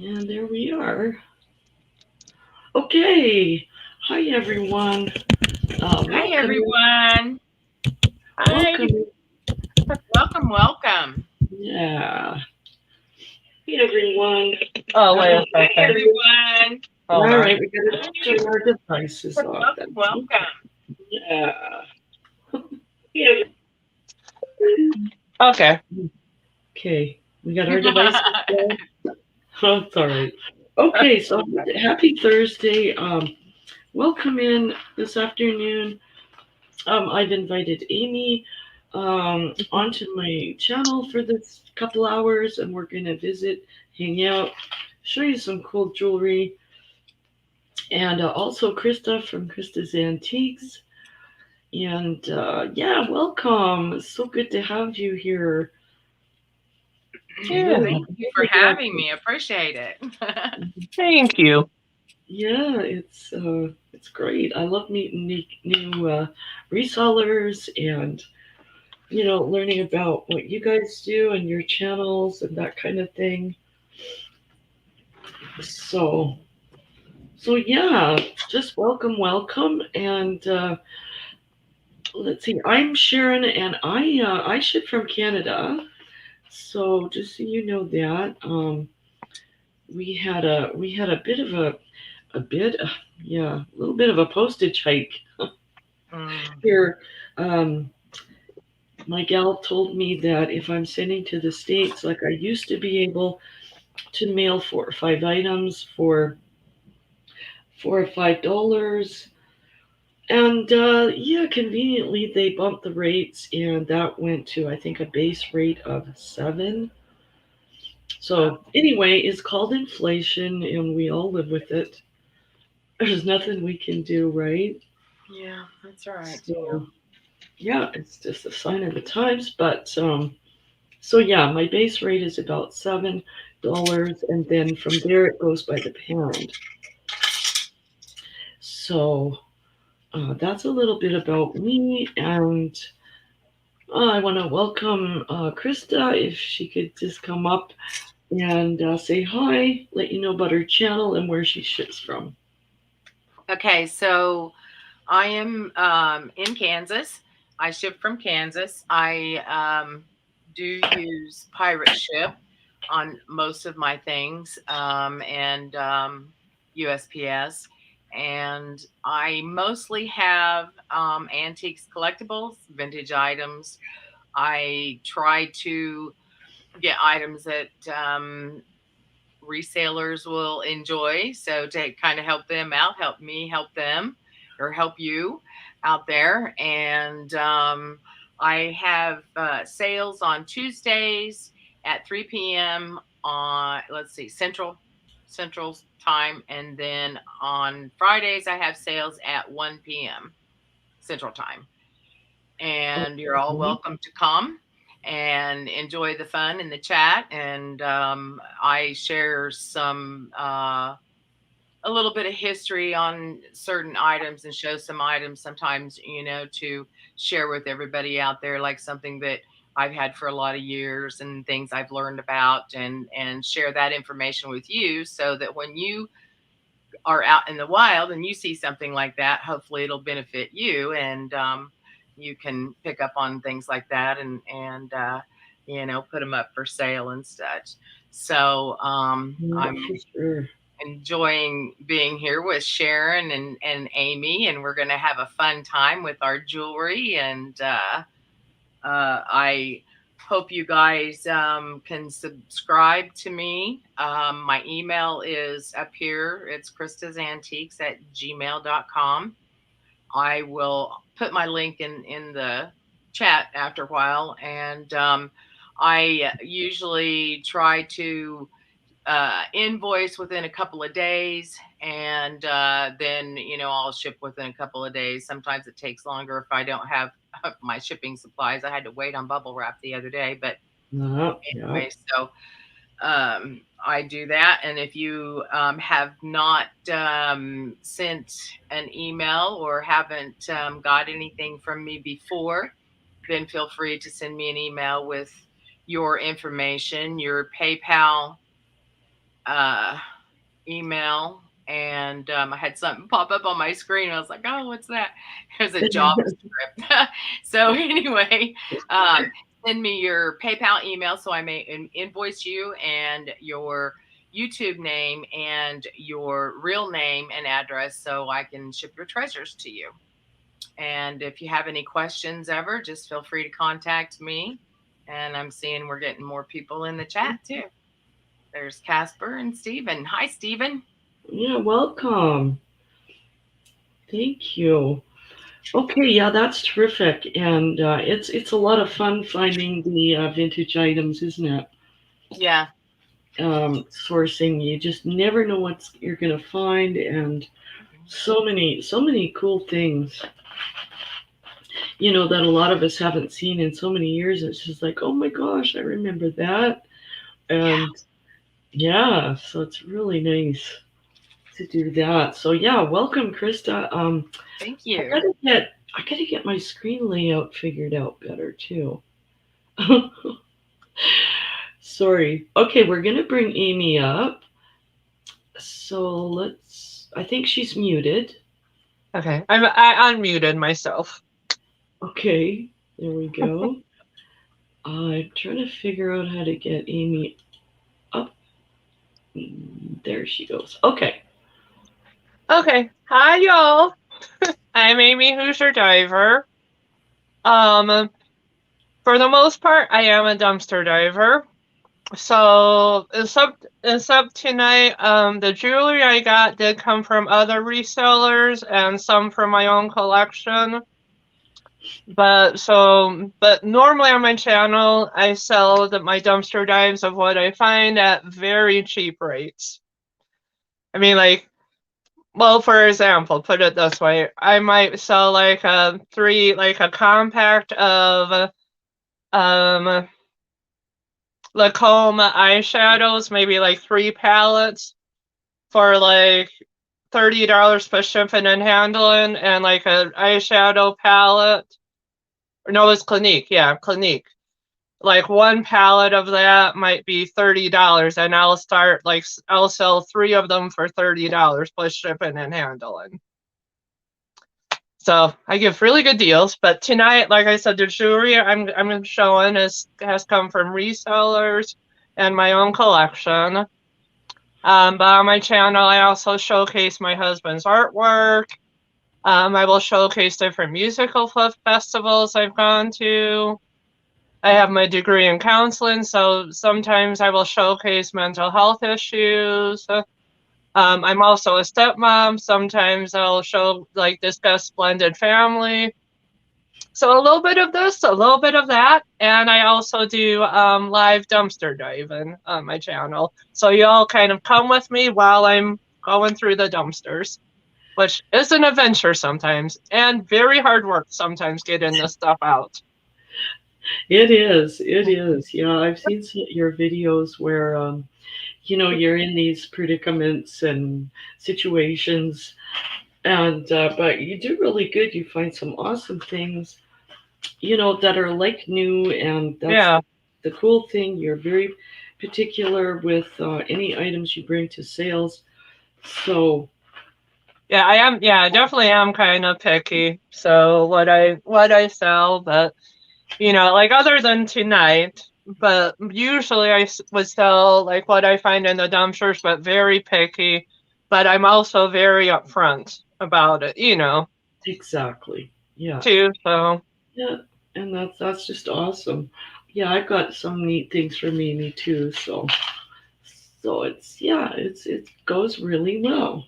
And there we are. Okay. Hi, everyone. Hi, Welcome. everyone. Hi. Welcome. Welcome, welcome. Yeah. Hey, everyone. Oh, wait a Hi, second. everyone. Hold All on. right. We got to turn our devices off Welcome, then. welcome. Yeah. Yeah. Okay. Okay. We got our devices off. Oh, it's all right. Okay. So happy Thursday. Welcome in this afternoon. I've invited Amy onto my channel for this couple hours, and we're going to visit, hang out, show you some cool jewelry, and also Krista from Krista's Antiques. And yeah, welcome. It's so good to have you here. Yeah. Thank you for having me. Appreciate it. Thank you. Yeah, it's great. I love meeting new resellers and learning about what you guys do and your channels and that kind of thing. So yeah, just welcome, and let's see. I'm Sharon, and I ship from Canada. So just so you know that, we had a bit of a bit, yeah, a little bit of a postage hike Mm. here. Um, my gal told me that if I'm sending to the States, like I used to be able to mail 4 or 5 items for $4 or $5. And yeah, conveniently they bumped the rates, and that went to I think a base rate of 7. Oh, So anyway, it's called inflation, and we all live with it. There's nothing we can do, right? yeah, that's right. So yeah, it's just a sign of the times. But so yeah, my base rate is about $7, and then from there it goes by the pound. So that's a little bit about me, and I want to welcome Krista. If she could just come up and say hi, let you know about her channel and where she ships from. Okay, so I am in Kansas. I ship from Kansas. I do use pirate ship on most of my things, and USPS. And I mostly have antiques, collectibles, vintage items. I try to get items that resellers will enjoy. So to kind of help them out, help me help them, or help you out there. And I have sales on Tuesdays at 3 p.m. on, let's see, Central time, and then on Fridays I have sales at 1 p.m. Central time. And you're all Okay. welcome to come and enjoy the fun in the chat. And I share some a little bit of history on certain items and show some items sometimes, to share with everybody out there, like something that I've had for a lot of years and things I've learned about, and share that information with you, so that when you are out in the wild and you see something like that, hopefully it'll benefit you, and you can pick up on things like that, and put them up for sale and such. So Yeah, I'm for sure. enjoying being here with Sharon and Amy, and we're going to have a fun time with our jewelry. And I hope you guys can subscribe to me. My email is up here. It's kristasantiques@gmail.com. I will put my link in the chat after a while. And I usually try to invoice within a couple of days, and then I'll ship within a couple of days. Sometimes it takes longer if I don't have my shipping supplies. I had to wait on bubble wrap the other day, but Yeah. anyway, so I do that. And if you have not sent an email or haven't got anything from me before, then feel free to send me an email with your information, your PayPal email, and I had something pop up on my screen. I was like, oh, what's that? It was a JavaScript. So anyway, send me your PayPal email so I may invoice you, and your YouTube name and your real name and address so I can ship your treasures to you. And if you have any questions ever, just feel free to contact me. And I'm seeing we're getting more people in the chat too. There's Casper and Steven. Hi, Steven. Yeah, welcome. Thank you. Okay, yeah, that's terrific, and it's a lot of fun finding the vintage items, isn't it? Yeah. Sourcing, you just never know what you're gonna find, and so many cool things, that a lot of us haven't seen in so many years. It's just like, oh my gosh, I remember that, and yeah, so it's really nice to do that. So yeah, welcome, Krista. Thank you. I gotta get my screen layout figured out better too. Sorry. Okay, we're gonna bring Amy up. So I think she's muted. Okay, I unmuted myself. Okay, there we go. I'm trying to figure out how to get Amy up. There she goes. Okay. Okay, hi y'all. I'm Amy Hoosier Diver. For the most part, I am a dumpster diver. So except tonight, the jewelry I got did come from other resellers and some from my own collection. But normally on my channel, I sell my dumpster dives of what I find at very cheap rates. I mean, well, for example, put it this way, I might sell like a compact of Lacome eyeshadows, maybe like 3 palettes for like $30 for shipping and handling, and like an eyeshadow palette. No, it's Clinique. Yeah, Clinique. Like 1 palette of that might be $30, and I'll sell 3 of them for $30 plus shipping and handling. So I give really good deals. But tonight, like I said, the jewelry I'm showing has come from resellers and my own collection. But on my channel, I also showcase my husband's artwork. I will showcase different musical festivals I've gone to. I have my degree in counseling, so sometimes I will showcase mental health issues. I'm also a stepmom. Sometimes I'll discuss blended family. So a little bit of this, a little bit of that, and I also do live dumpster diving on my channel. So you all kind of come with me while I'm going through the dumpsters, which is an adventure sometimes, and very hard work sometimes getting this stuff out. It is. Yeah, I've seen your videos where, you're in these predicaments and situations, and but you do really good. You find some awesome things, that are like new, and that's the cool thing. You're very particular with any items you bring to sales. So. Yeah, I am. Yeah, I definitely am kind of picky. So what I sell, but like other than tonight, but usually I would sell like what I find in the dumpsters, but very picky. But I'm also very upfront about it, Exactly. Yeah. Too. So. Yeah, and that's just awesome. Yeah, I've got some neat things for Mimi too. So it goes really well.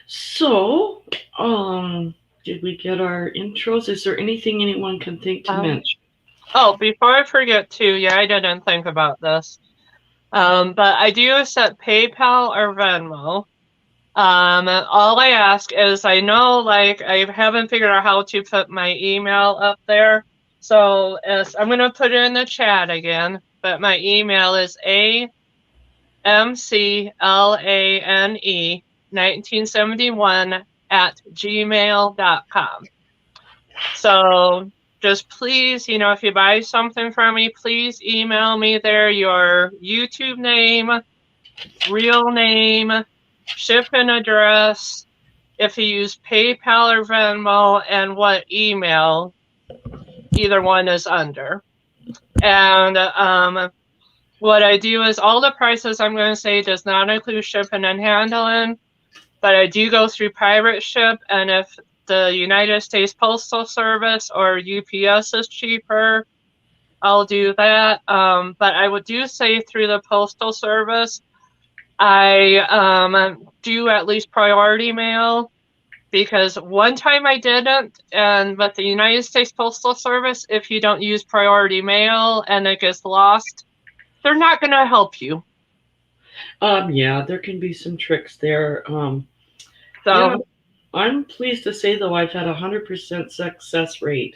So, did we get our intros? Is there anything anyone can think to mention? Oh, before I forget too, yeah, I didn't think about this. But I do accept PayPal or Venmo. All I ask is I know I haven't figured out how to put my email up there. So I'm gonna put it in the chat again, but my email is amclane1971 @gmail.com. So just please, if you buy something from me, please email me there your YouTube name, real name, shipping address, if you use PayPal or Venmo, and what email either one is under. And what I do is all the prices I'm going to say does not include shipping and handling, but I do go through pirate ship, and if the United States Postal Service or UPS is cheaper, I'll do that. But I would do say through the Postal Service, I do at least priority mail, because one time I didn't, and with the United States Postal Service, if you don't use priority mail and it gets lost, they're not going to help you. Yeah, there can be some tricks there. So yeah, I'm pleased to say though I've had 100% success rate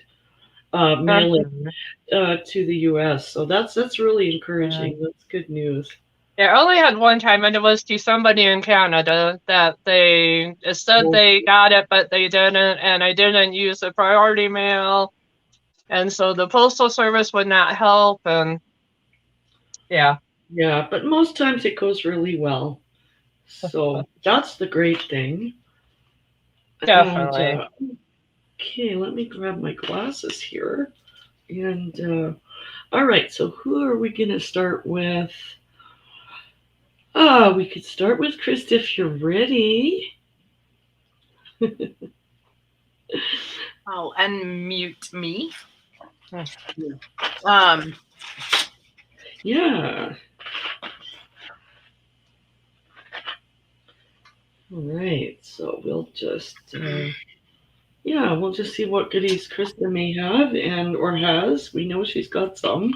mailing to the U.S. So that's really encouraging. That's good news. Yeah, I only had one time, and it was to somebody in Canada that they said they got it, but they didn't, and I didn't use the priority mail, and so the Postal Service would not help, and yeah. Yeah, but most times it goes really well. So that's the great thing. Definitely. And, okay, let me grab my glasses here. And all right, so who are we going to start with? We could start with Krista if you're ready. I'll unmute me. Yeah. All right, so we'll just we'll just see what goodies Krista may have and or has. We know she's got some.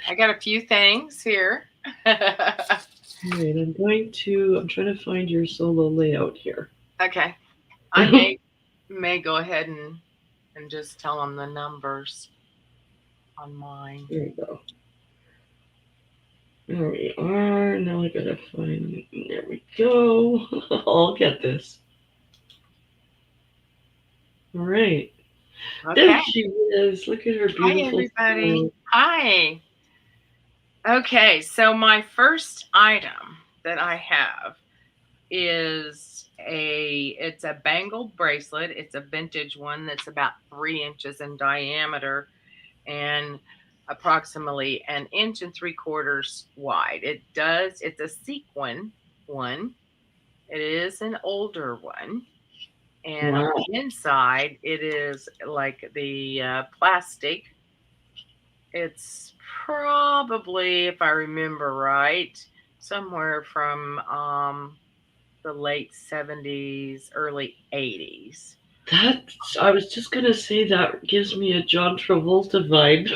I got a few things here. All right, I'm trying to find your solo layout here. Okay. I may go ahead and just tell them the numbers on mine. There we go. There we are. Now I gotta find. There we go. I'll get this. All right. Okay. There she is. Look at her beautiful. Hi, everybody. Smile. Hi. Okay, so my first item that I have is it's a bangle bracelet. It's a vintage one that's about 3 inches in diameter and approximately 1 3/4 inches wide. It's a sequin one. It is an older one. And on the inside, it is like the plastic. It's probably, if I remember right, somewhere from the late 70s, early 80s. I was just going to say that gives me a John Travolta vibe.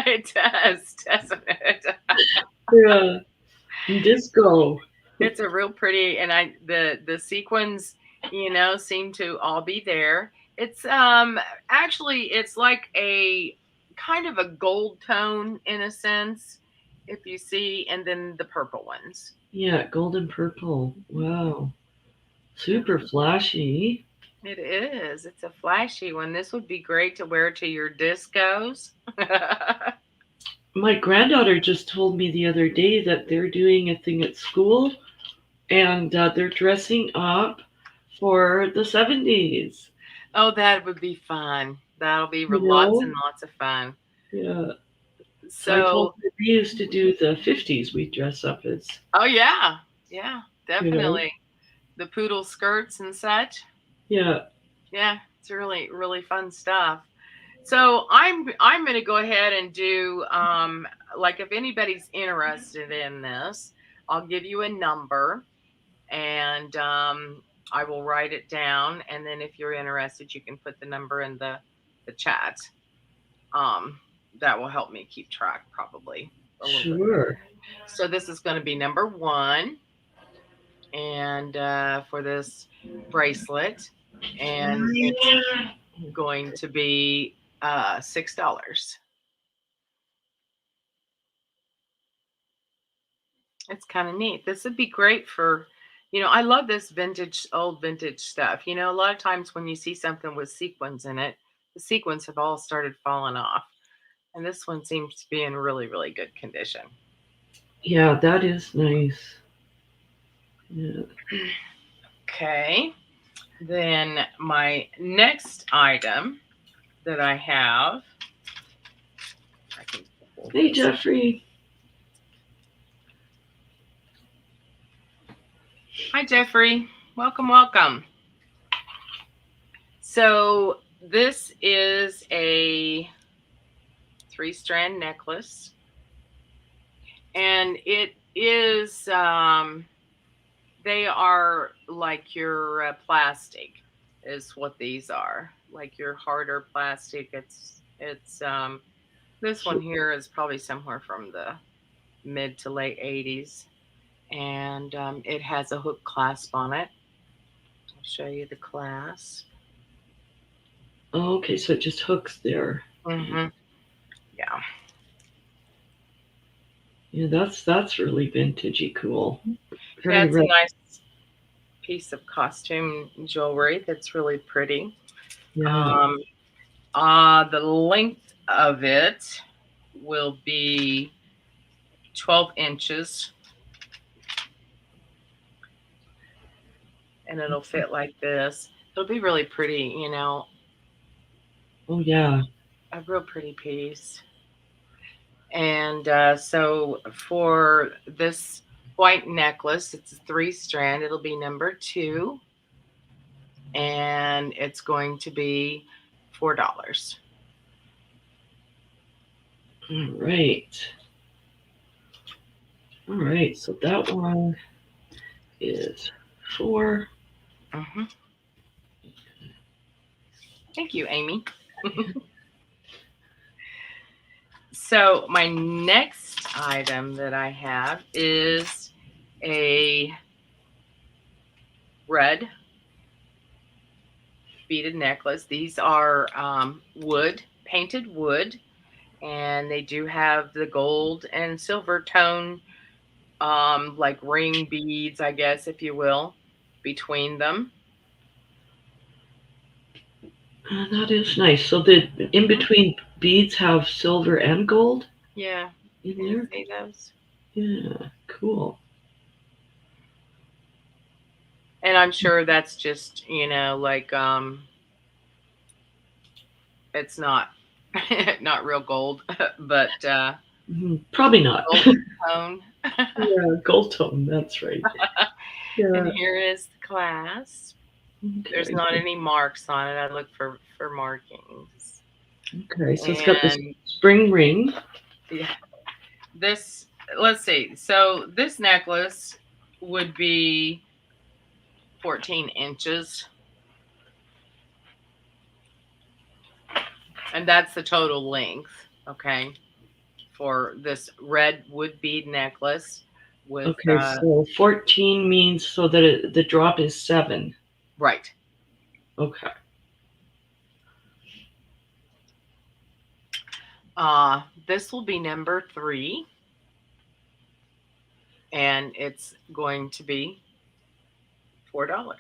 It does, doesn't it? Yeah. Disco. It's a real pretty, and the sequins, seem to all be there. It's actually, it's like a kind of a gold tone in a sense, if you see, and then the purple ones. Yeah, golden purple. Wow. Super flashy. It is. It's a flashy one. This would be great to wear to your discos. My granddaughter just told me the other day that they're doing a thing at school and they're dressing up for the 70s. Oh, that would be fun. That'll be lots and lots of fun. Yeah. So I told her we used to do the 50s. We dress up as. Oh, yeah. Yeah, definitely. The poodle skirts and such. Yeah. Yeah, it's really, really fun stuff. So I'm going to go ahead and do, like if anybody's interested in this, I'll give you a number and I will write it down. And then if you're interested, you can put the number in the chat. That will help me keep track probably. Sure. So this is going to be number 1. And for this bracelet, and it's going to be $6. It's kind of neat. This would be great for, I love this vintage, old vintage stuff. A lot of times when you see something with sequins in it, the sequins have all started falling off. And this one seems to be in really, really good condition. Yeah, that is nice. Yeah. Okay. Then my next item that I have. Hey, Jeffrey. Hi, Jeffrey. Welcome, welcome. So this is a 3-strand necklace. And it is, they are like your plastic is what these are. Like your harder plastic. It's this one here is probably somewhere from the mid to late 80s. And it has a hook clasp on it. I'll show you the clasp. Oh, okay, so it just hooks there. Mm-hmm. Yeah. Yeah, that's really vintagey cool. That's a nice piece of costume jewelry that's really pretty. Yeah. The length of it will be 12 inches. And it'll fit like this. It'll be really pretty, Oh, yeah. A real pretty piece. And so for this white necklace, it's a 3-strand. It'll be number 2. And it's going to be $4. All right. All right, so that one is 4. Mm-hmm. Thank you, Amy. So my next item that I have is a red beaded necklace. These are wood, painted wood, and they do have the gold and silver tone, like ring beads, I guess, if you will, between them. That is nice. So the in between beads have silver and gold? Yeah. In Can there? you see those? Yeah, cool. And I'm sure that's just, like it's not not real gold, but probably not. gold tone. Yeah, gold tone, that's right. Yeah. And here is the clasp. Okay. There's not any marks on it. I look for markings. Okay, so it's got this spring ring. Yeah. This, let's see. So this necklace would be 14 inches. And that's the total length, okay, for this red wood bead necklace. With, okay, so 14 means so that the drop is 7. Right. Okay. This will be number 3. And it's going to be $4.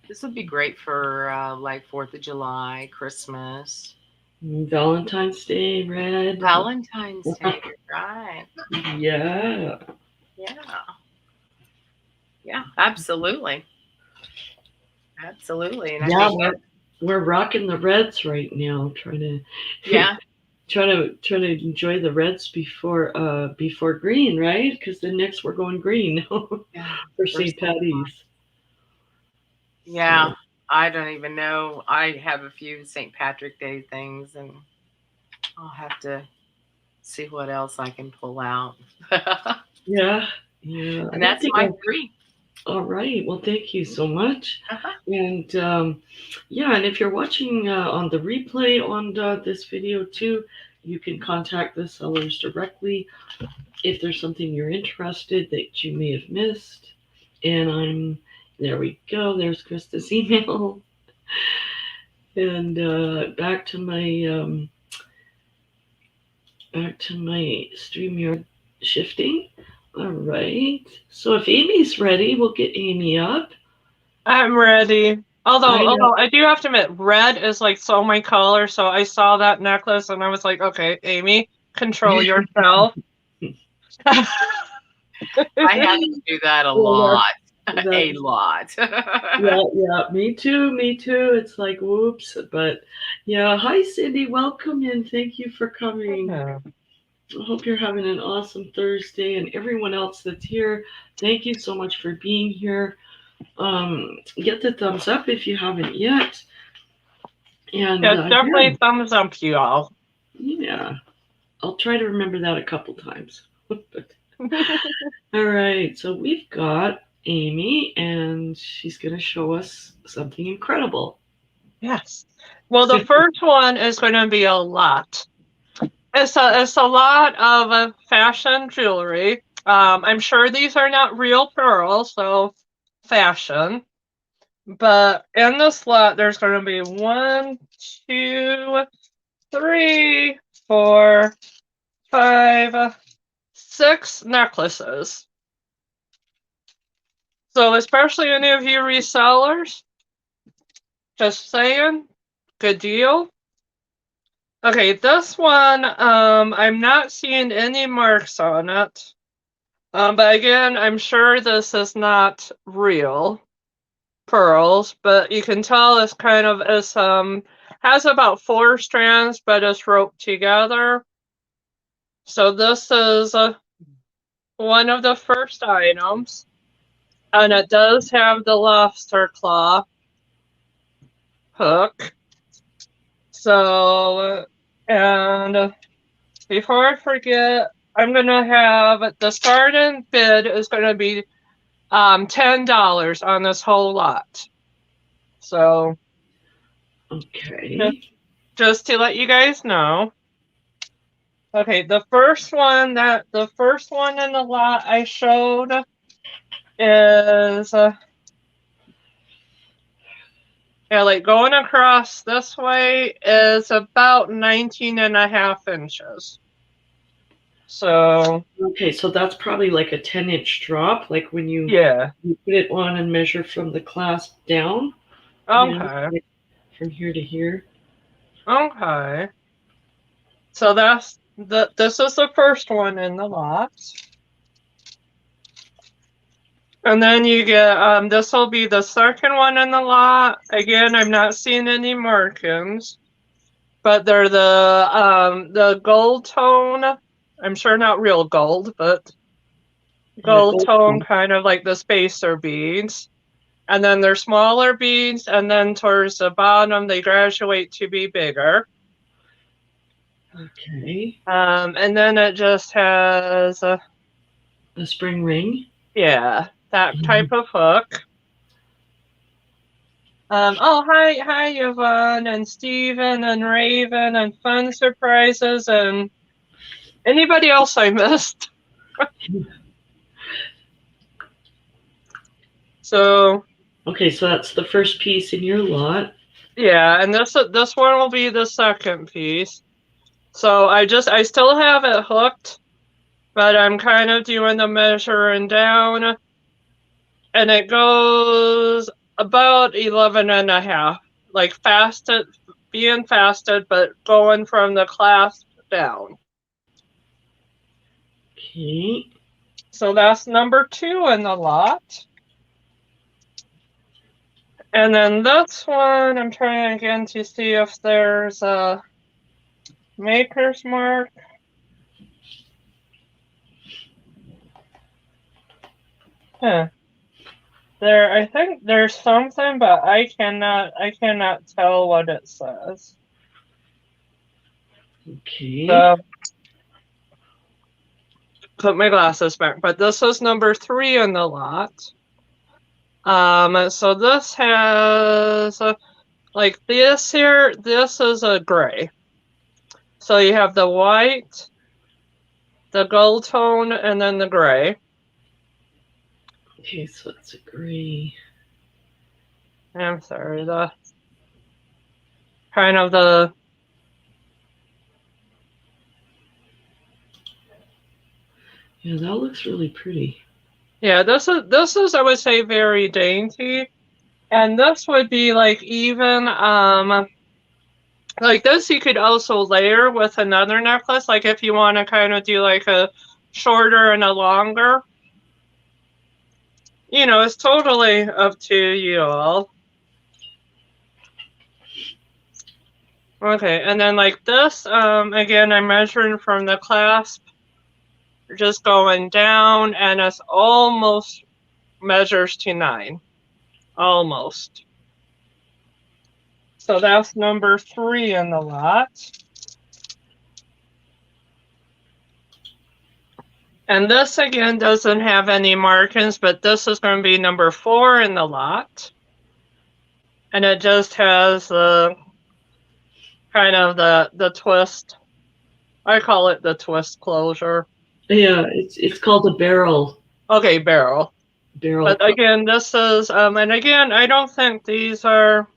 This would be great for like 4th of July, Christmas. Valentine's Day, red. Valentine's Day, right. Yeah. Yeah. Yeah, absolutely. Absolutely. And yeah, we're rocking the reds right now, trying to trying to enjoy the reds before green, right? Because then next we're going green for St. Patty's. Yeah, so. I don't even know. I have a few St. Patrick Day things, and I'll have to see what else I can pull out. Yeah. And that's my 3. All right. Well, thank you so much. And and if you're watching on the replay on this video too, you can contact the sellers directly if there's something you're interested that you may have missed. And there we go. There's Krista's email. And back to my StreamYard shifting. All right. So if Amy's ready, we'll get Amy up. I'm ready. Although know. I do have to admit, red is like so my color. So I saw that necklace and I was like, okay, Amy, control yourself. I have to do that a lot. A lot. Yeah, me too. It's like, whoops. But yeah, hi, Cindy. Welcome in. Thank you for coming. Yeah. I hope you're having an awesome Thursday, and everyone else that's here, thank you so much for being here. Get the thumbs up if you haven't yet. And definitely thumbs up, y'all. Yeah, I'll try to remember that a couple times. All right, so we've got Amy, and she's going to show us something incredible. Yes. Well, the first one is going to be a lot. It's a lot of fashion jewelry. I'm sure these are not real pearls, so fashion. But in this lot, there's going to be 1, 2, 3, 4, 5, 6 necklaces. So especially any of you resellers, just saying, good deal. Okay, this one, I'm not seeing any marks on it. But again, I'm sure this is not real pearls, but you can tell it's kind of has about 4 strands, but it's roped together. So this is one of the first items, and it does have the lobster claw hook. So, and before I forget, I'm gonna have the starting bid is gonna be $10 on this whole lot. So, okay, just to let you guys know. Okay, the first one in the lot I showed is like going across this way is about 19.5 inches. So okay, so that's probably like a 10-inch drop, like when you put it on and measure from the clasp down. Okay. Like from here to here. Okay. So this is the first one in the lot. And then you get this will be the second one in the lot. Again, I'm not seeing any markings, but they're the gold tone. I'm sure not real gold, but gold tone, kind of like the spacer beads. And then they're smaller beads, and then towards the bottom they graduate to be bigger. Okay. And then it just has a spring ring. Yeah, that type of hook. Oh, hi, Yvonne and Steven and Raven and Fun Surprises and anybody else I missed. So. Okay, so that's the first piece in your lot. Yeah, and this one will be the second piece. So I still have it hooked, but I'm kind of doing the measuring down, and it goes about 11.5, like being fasted, but going from the clasp down. Okay. So that's number 2 in the lot. And then this one, I'm trying again to see if there's a maker's mark. Huh. I think there's something, but I cannot tell what it says. Okay. So, put my glasses back. But this is number 3 in the lot. So this has like this here. This is a gray. So you have the white, the gold tone, and then the gray. Okay, so it's a gray. I'm sorry, the kind of the Yeah, that looks really pretty. Yeah, this is I would say very dainty. And this would be like even like this you could also layer with another necklace, like if you want to kind of do like a shorter and a longer. You know, it's totally up to you all. Okay, and then like this, again, I'm measuring from the clasp, just going down, and it's almost measures to 9. Almost. So that's number 3 in the lot. And this again doesn't have any markings, but this is going to be number 4 in the lot. And it just has the kind of the twist. I call it the twist closure. Yeah, it's called a barrel. Okay, barrel. Barrel. But again, this is and again, I don't think these are.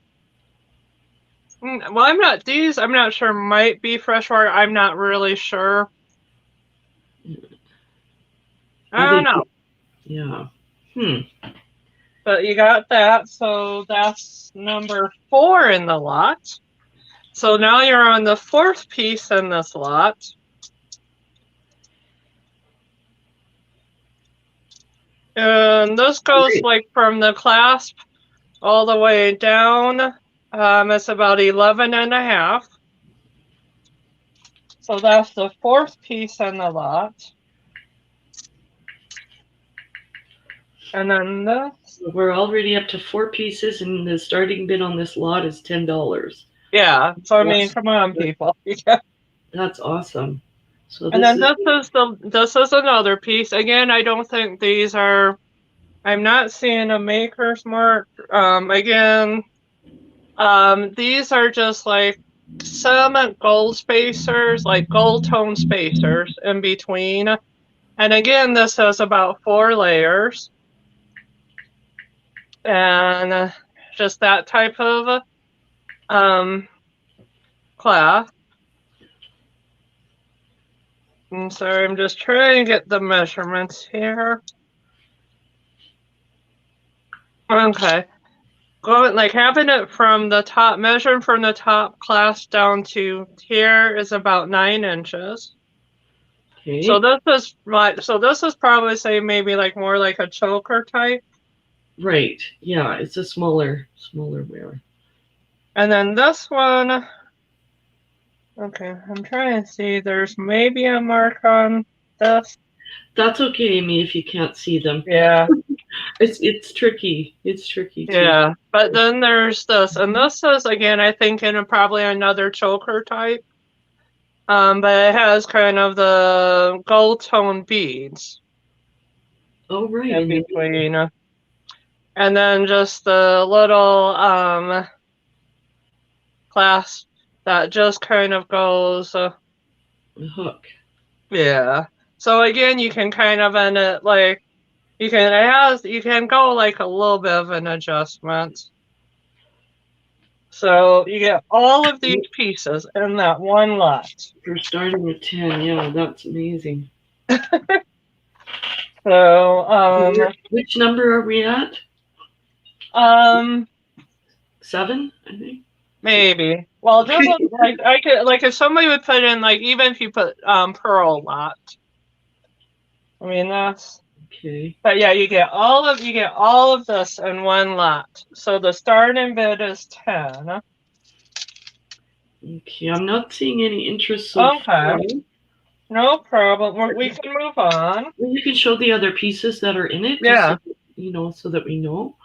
Well, I'm not sure might be freshwater. I'm not really sure. I don't know. Yeah. But you got that, so that's number 4 in the lot. So now you're on the 4th piece in this lot. And this goes like from the clasp all the way down. It's about 11.5. So that's the 4th piece in the lot. And then this. We're already up to 4 pieces, and the starting bid on this lot is $10. Yeah. So I mean, come on, people. That's awesome. So and then this is another piece. Again, I don't think these are. I'm not seeing a maker's mark. Again, these are just like some gold spacers, like gold tone spacers in between. And again, this has about 4 layers. And just that type of clasp. I'm sorry, I'm just trying to get the measurements here. Okay. Going like having it from the top, measuring from the top clasp down to here is about 9 inches. Okay. So this is probably say maybe like more like a choker type. Right. Yeah, it's a smaller wear. And then this one. Okay, I'm trying to see. There's maybe a mark on this. That's okay, Amy, if you can't see them. Yeah. It's tricky. It's tricky too. Yeah, but then there's this, and this is again, I think, in probably another choker type. But it has kind of the gold tone beads. Oh right. In between. And then just the little clasp that just kind of goes a hook. Yeah. So again, you can kind of end it like you can go like a little bit of an adjustment. So you get all of these pieces in that one lot. For starting with 10, yeah, that's amazing. So which number are we at? 7, I think. Maybe. Well, just like I could like if somebody would put in like even if you put pearl lot. I mean that's okay. But yeah, you get all of this in one lot. So the starting bid is 10. Okay, I'm not seeing any interest so far. No problem. We can move on. Well, you can show the other pieces that are in it. Yeah. So that we know.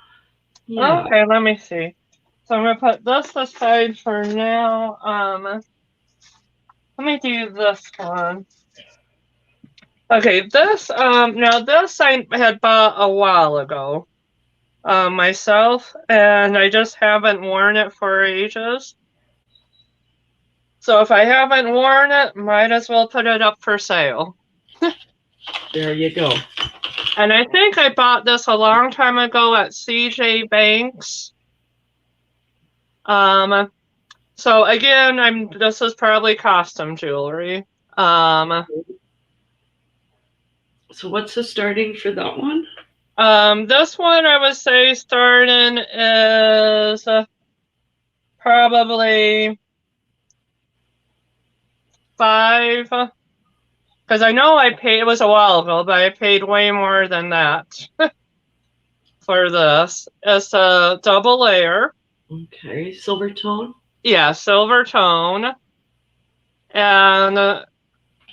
Yeah. Okay, let me see. So I'm gonna put this aside for now. Let me do this one. Okay, this now this I had bought a while ago myself, and I just haven't worn it for ages. So if I haven't worn it, might as well put it up for sale. There you go. And I think I bought this a long time ago at CJ Banks. So again, this is probably costume jewelry. So what's the starting for that one? This one I would say starting is probably 5. Because I know I paid, it was a while ago, but I paid way more than that for this. It's a double layer. Okay, silver tone? Yeah, silver tone. And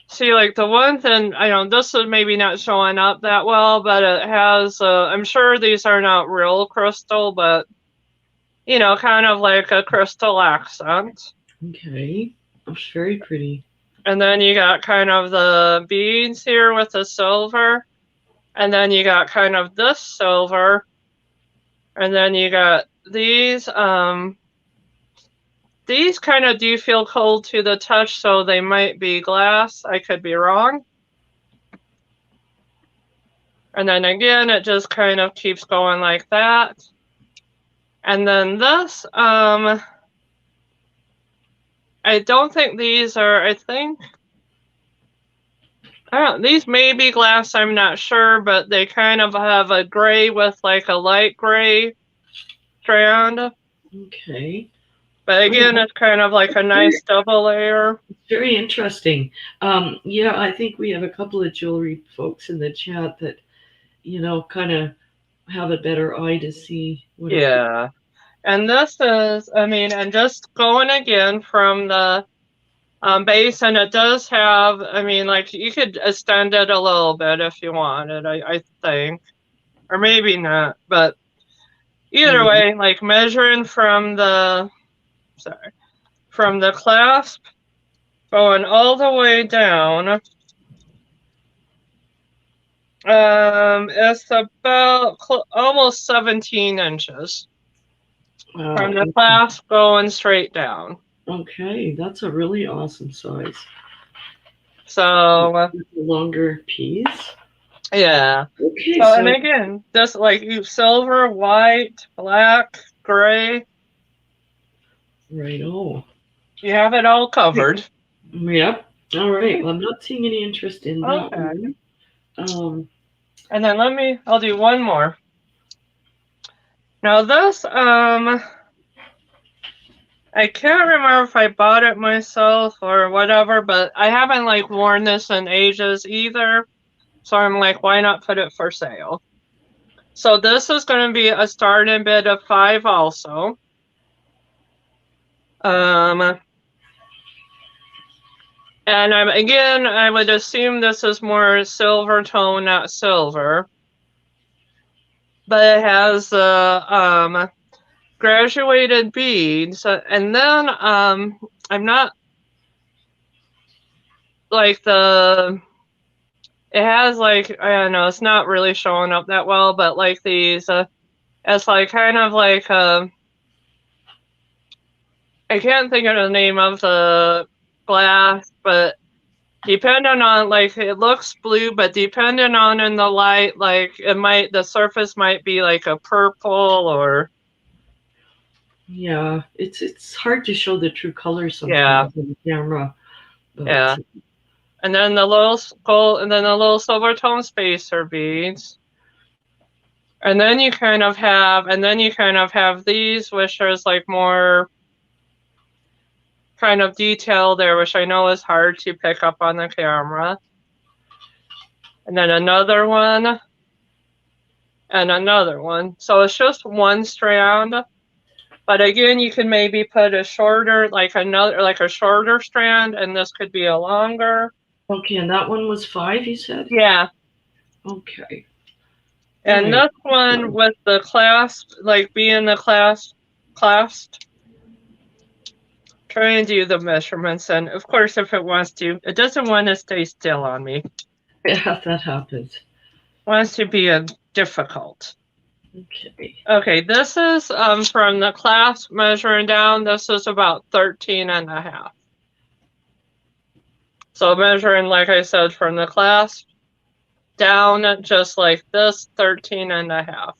see, like the one thing, I don't, this is maybe not showing up that well, but it has, I'm sure these are not real crystal, but, you know, kind of like a crystal accent. Okay, that's very pretty. And then you got kind of the beads here with the silver. And then you got kind of this silver. And then you got these. These kind of do feel cold to the touch, so they might be glass. I could be wrong. And then again, it just kind of keeps going like that. And then this, I don't think these are, I think, these may be glass, I'm not sure, but they kind of have a gray with like a light gray strand. Okay. But again, it's kind of like a nice double layer. Very interesting. Yeah, I think we have a couple of jewelry folks in the chat that, you know, kind of have a better eye to see what. Yeah. And this is, I mean, and just going again from the base, and it does have, I mean, like you could extend it a little bit if you wanted, I think. Or maybe not, but either way, like measuring from the, from the clasp going all the way down, it's about almost 17 inches. Wow. From the clasp going straight down. Okay, that's a really awesome size. So a longer piece. Yeah. Okay. So and again, just like you, silver, white, black, gray. Right. Oh. You have it all covered. Yep. All right. Well, I'm not seeing any interest in that one. And then I'll do one more. Now this, I can't remember if I bought it myself or whatever, but I haven't like worn this in ages either. So I'm like, why not put it for sale? So this is going to be a starting bid of 5 also. And again, I would assume this is more silver tone, not silver. But it has graduated beads. And then I'm not like it has like, I don't know, it's not really showing up that well, but like these, it's like kind of like, I can't think of the name of the glass, but depending on, like, it looks blue, but depending on in the light, like the surface might be like a purple or. Yeah, it's hard to show the true colors sometimes on the camera. But. Yeah. And then the little gold, and then the little silver tone spacer beads. And then you kind of have, these, which is like more kind of detail there, which I know is hard to pick up on the camera. And then another one, and another one. So it's just one strand. But again, you can maybe put a shorter, like a shorter strand, and this could be a longer. Okay, and that one was 5, you said? Yeah. Okay. And this one with the clasp, like being the clasped, try and do the measurements. And of course, if it wants to, it doesn't want to stay still on me. Yeah, that happens. Wants to be difficult. Okay. Okay, this is from the clasp measuring down, this is about 13.5. So measuring, like I said, from the clasp down, just like this, 13.5. All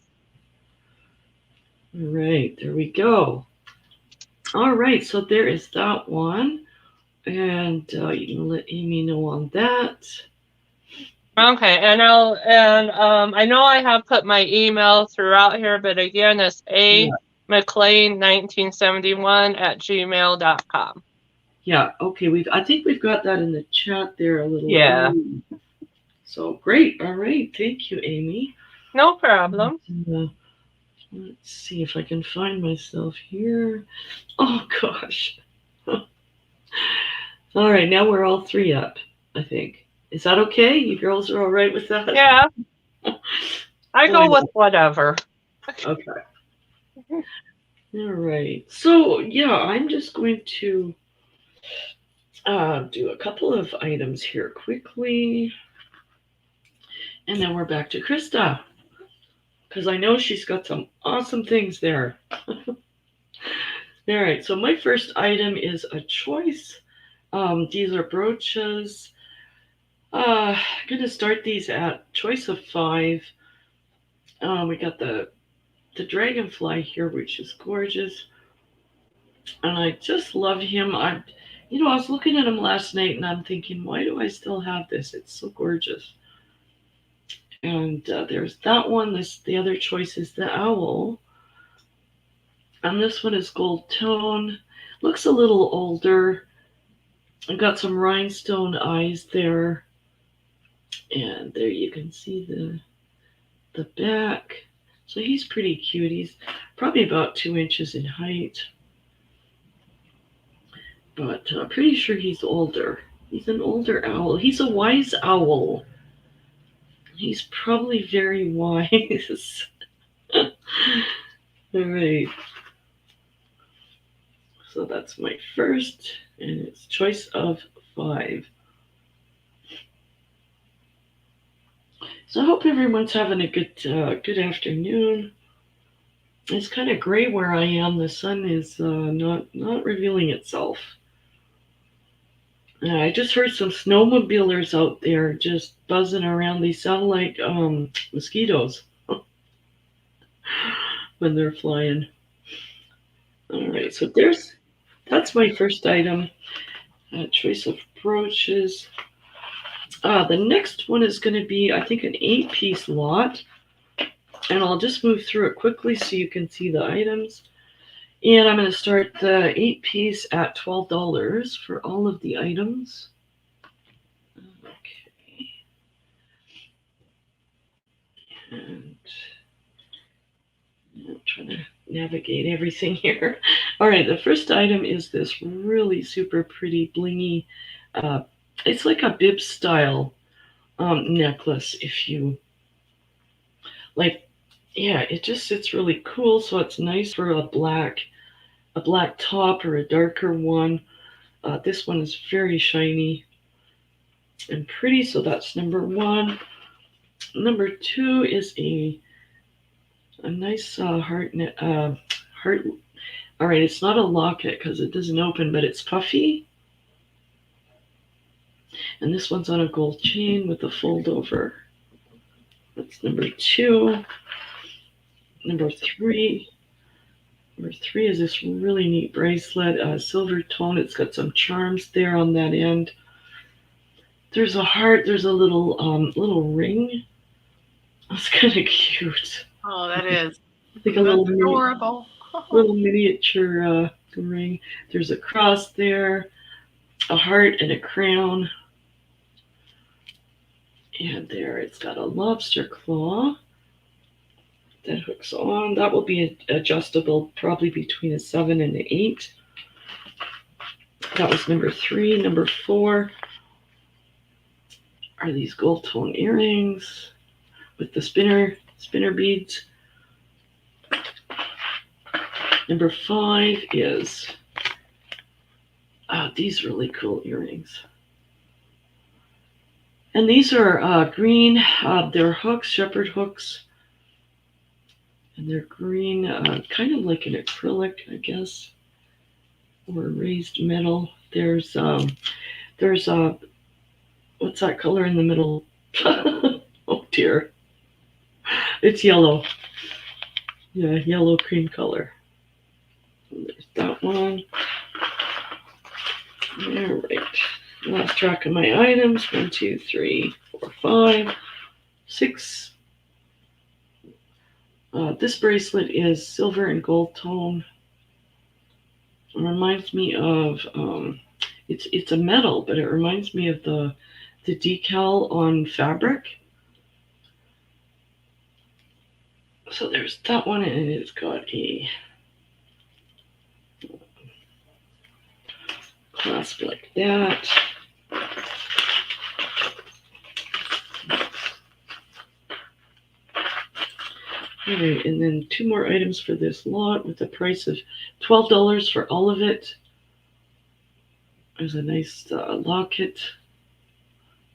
right, there we go. All right, so there is that one. And you can let Amy know on that. Okay, and I know I have put my email throughout here, but again, it's amclean1971@gmail.com. Yeah, okay. I think we've got that in the chat there a little Yeah. early. So great. All right. Thank you, Amy. No problem. Let's see if I can find myself here. Oh gosh. All right, now we're all three up, I think. Is that okay? You girls are all right with that? Yeah. I go with whatever. Okay. All right. So, yeah, I'm just going to do a couple of items here quickly. And then we're back to Krista. Because I know she's got some awesome things there. All right. So, my first item is a choice. These are brooches. I'm going to start these at choice of 5. We got the dragonfly here, which is gorgeous. And I just love him. I was looking at him last night and I'm thinking, why do I still have this? It's so gorgeous. And there's that one. The other choice is the owl. And this one is gold tone. Looks a little older. I've got some rhinestone eyes there. And there you can see the back. So he's pretty cute. He's probably about 2 inches in height. But I'm pretty sure he's older. He's an older owl. He's a wise owl. He's probably very wise. All right. So that's my first, and it's choice of 5. So I hope everyone's having a good afternoon. It's kind of gray where I am. The sun is not revealing itself. I just heard some snowmobilers out there just buzzing around. They sound like mosquitoes when they're flying. All right, so that's my first item. Choice of brooches. The next one is going to be, I think, an 8-piece lot. And I'll just move through it quickly so you can see the items. And I'm going to start the 8-piece at $12 for all of the items. Okay. And I'm trying to navigate everything here. All right, the first item is this really super pretty blingy. It's like a bib style necklace. If you like, yeah, it just sits really cool. So it's nice for a black top or a darker one. This one is very shiny and pretty, so that's number 1. Number 2 is a nice heart. All right, it's not a locket because it doesn't open, but it's puffy. And this one's on a gold chain with a fold over. That's number 2. Number 3. Number 3 is this really neat bracelet, silver tone. It's got some charms there on that end. There's a heart. There's a little ring. That's kind of cute. Oh, that is. Like That's adorable. Little miniature ring. There's a cross there, a heart, and a crown. And there, it's got a lobster claw that hooks on. That will be adjustable, probably between a 7 and an 8. That was number 3. Number 4 are these gold tone earrings with the spinner beads. Number 5 is these really cool earrings. And these are green. They're hooks, shepherd hooks. And they're green, kind of like an acrylic, I guess, or raised metal. There's what's that color in the middle? Oh dear. It's yellow. Yeah, yellow cream color. And there's that one. All right. Lost track of my items. 1, 2, 3, 4, 4, 5, 6. This bracelet is silver and gold tone. It reminds me of it's a metal, but it reminds me of the decal on fabric. So there's that one, and it's got a clasp like that. All right, and then 2 more items for this lot with a price of $12 for all of it. There's a nice locket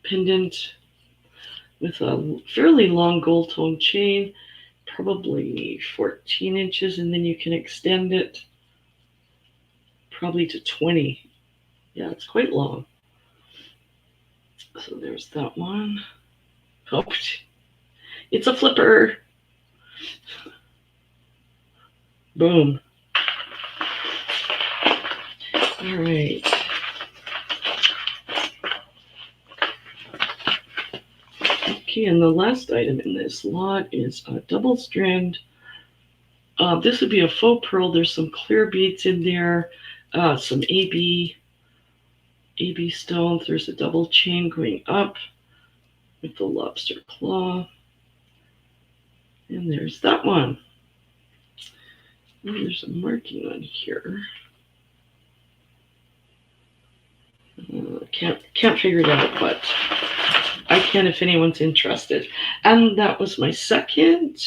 pendant with a fairly long gold tone chain, probably 14 inches, and then you can extend it probably to 20. Yeah, it's quite long. So there's that one. Oh, it's a flipper. Boom. All right. Okay, and the last item in this lot is a double strand. This would be a faux pearl. There's some clear beads in there, some AB stones. There's a double chain going up with the lobster claw. And there's that one. And there's a marking on here. Can't figure it out, but I can if anyone's interested. And that was my second.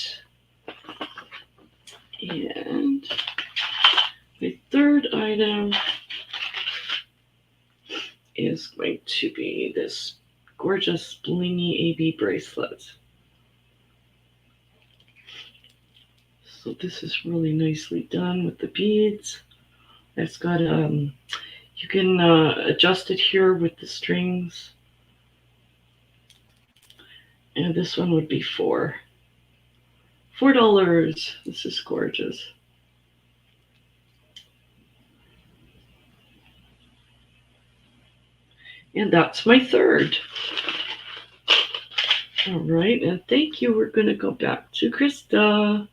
And my third item is going to be this gorgeous blingy AB bracelet. So this is really nicely done with the beads. It's got you can adjust it here with the strings. And this one would be $4. This is gorgeous. And that's my third. All right, and thank you. We're going to go back to Krista.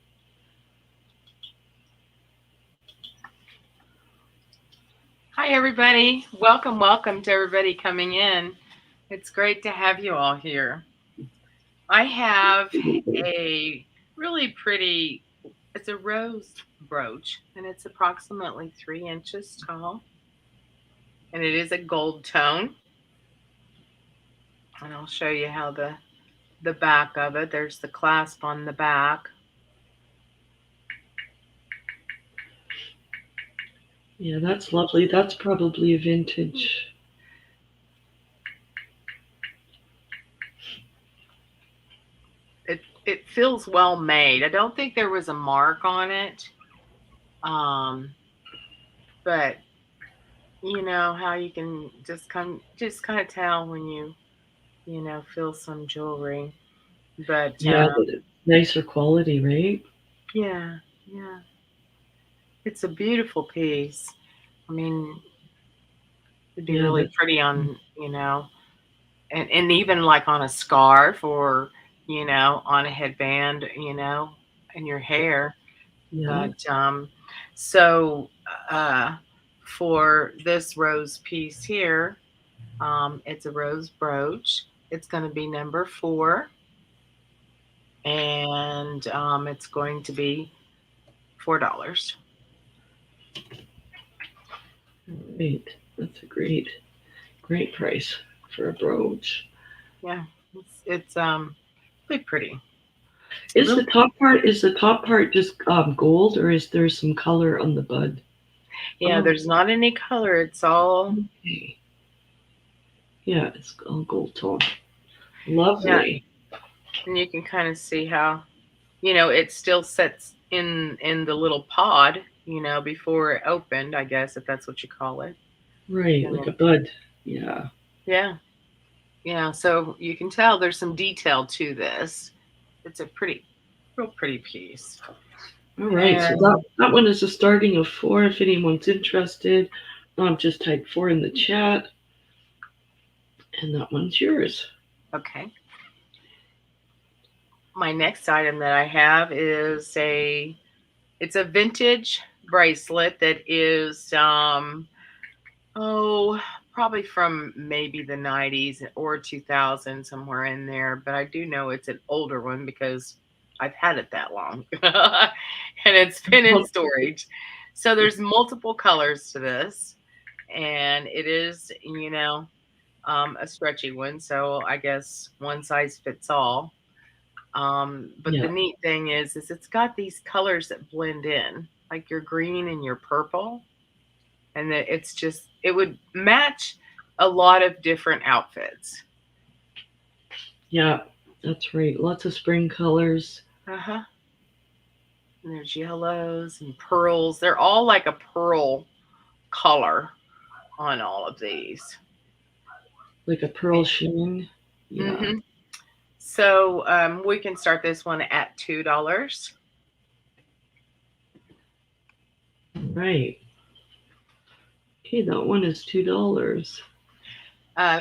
Hi, everybody. Welcome to everybody coming in. It's great to have you all here. I have a really pretty, it's a rose brooch, and it's approximately 3 inches tall. And it is a gold tone. And I'll show you how the back of it, there's the clasp on the back. Yeah, that's lovely. That's probably a vintage. It feels well made. I don't think there was a mark on it. But you know how you can just kind of tell when you feel some jewelry. But yeah, but it's nicer quality, right? Yeah. It's a beautiful piece. I mean, it'd be really pretty on, and even like on a scarf or, on a headband, in your hair. Yeah. But so for this rose piece here, it's a rose brooch. It's going to be number 4. And it's going to be $4. Great. That's a great price for a brooch. Yeah, it's really pretty. Is the top part just gold, or is there some color on the bud? Yeah, there's not any color. It's all. Okay. Yeah, it's all gold tone. Lovely. Yeah. And you can kind of see how, it still sets in the little pod, before it opened, I guess, if that's what you call it. Right, like a bud. Yeah. Yeah, so you can tell there's some detail to this. It's a real pretty piece. All right, so that one is a starting of $4 if anyone's interested. Just type 4 in the chat. And that one's yours. Okay. My next item that I have is it's a vintage bracelet that is probably from maybe the 90s or 2000, somewhere in there, but I do know it's an older one because I've had it that long. And it's been in storage. So there's multiple colors to this, and it is, a stretchy one, so I guess one size fits all. But the neat thing is it's got these colors that blend in, like your green and your purple, and that it would match a lot of different outfits. Yeah, that's right. Lots of spring colors. Uh-huh. And there's yellows and pearls. They're all like a pearl color on all of these. Like a pearl sheen. Yeah. Mm-hmm. So we can start this one at $2. Right. Okay, that one is $2.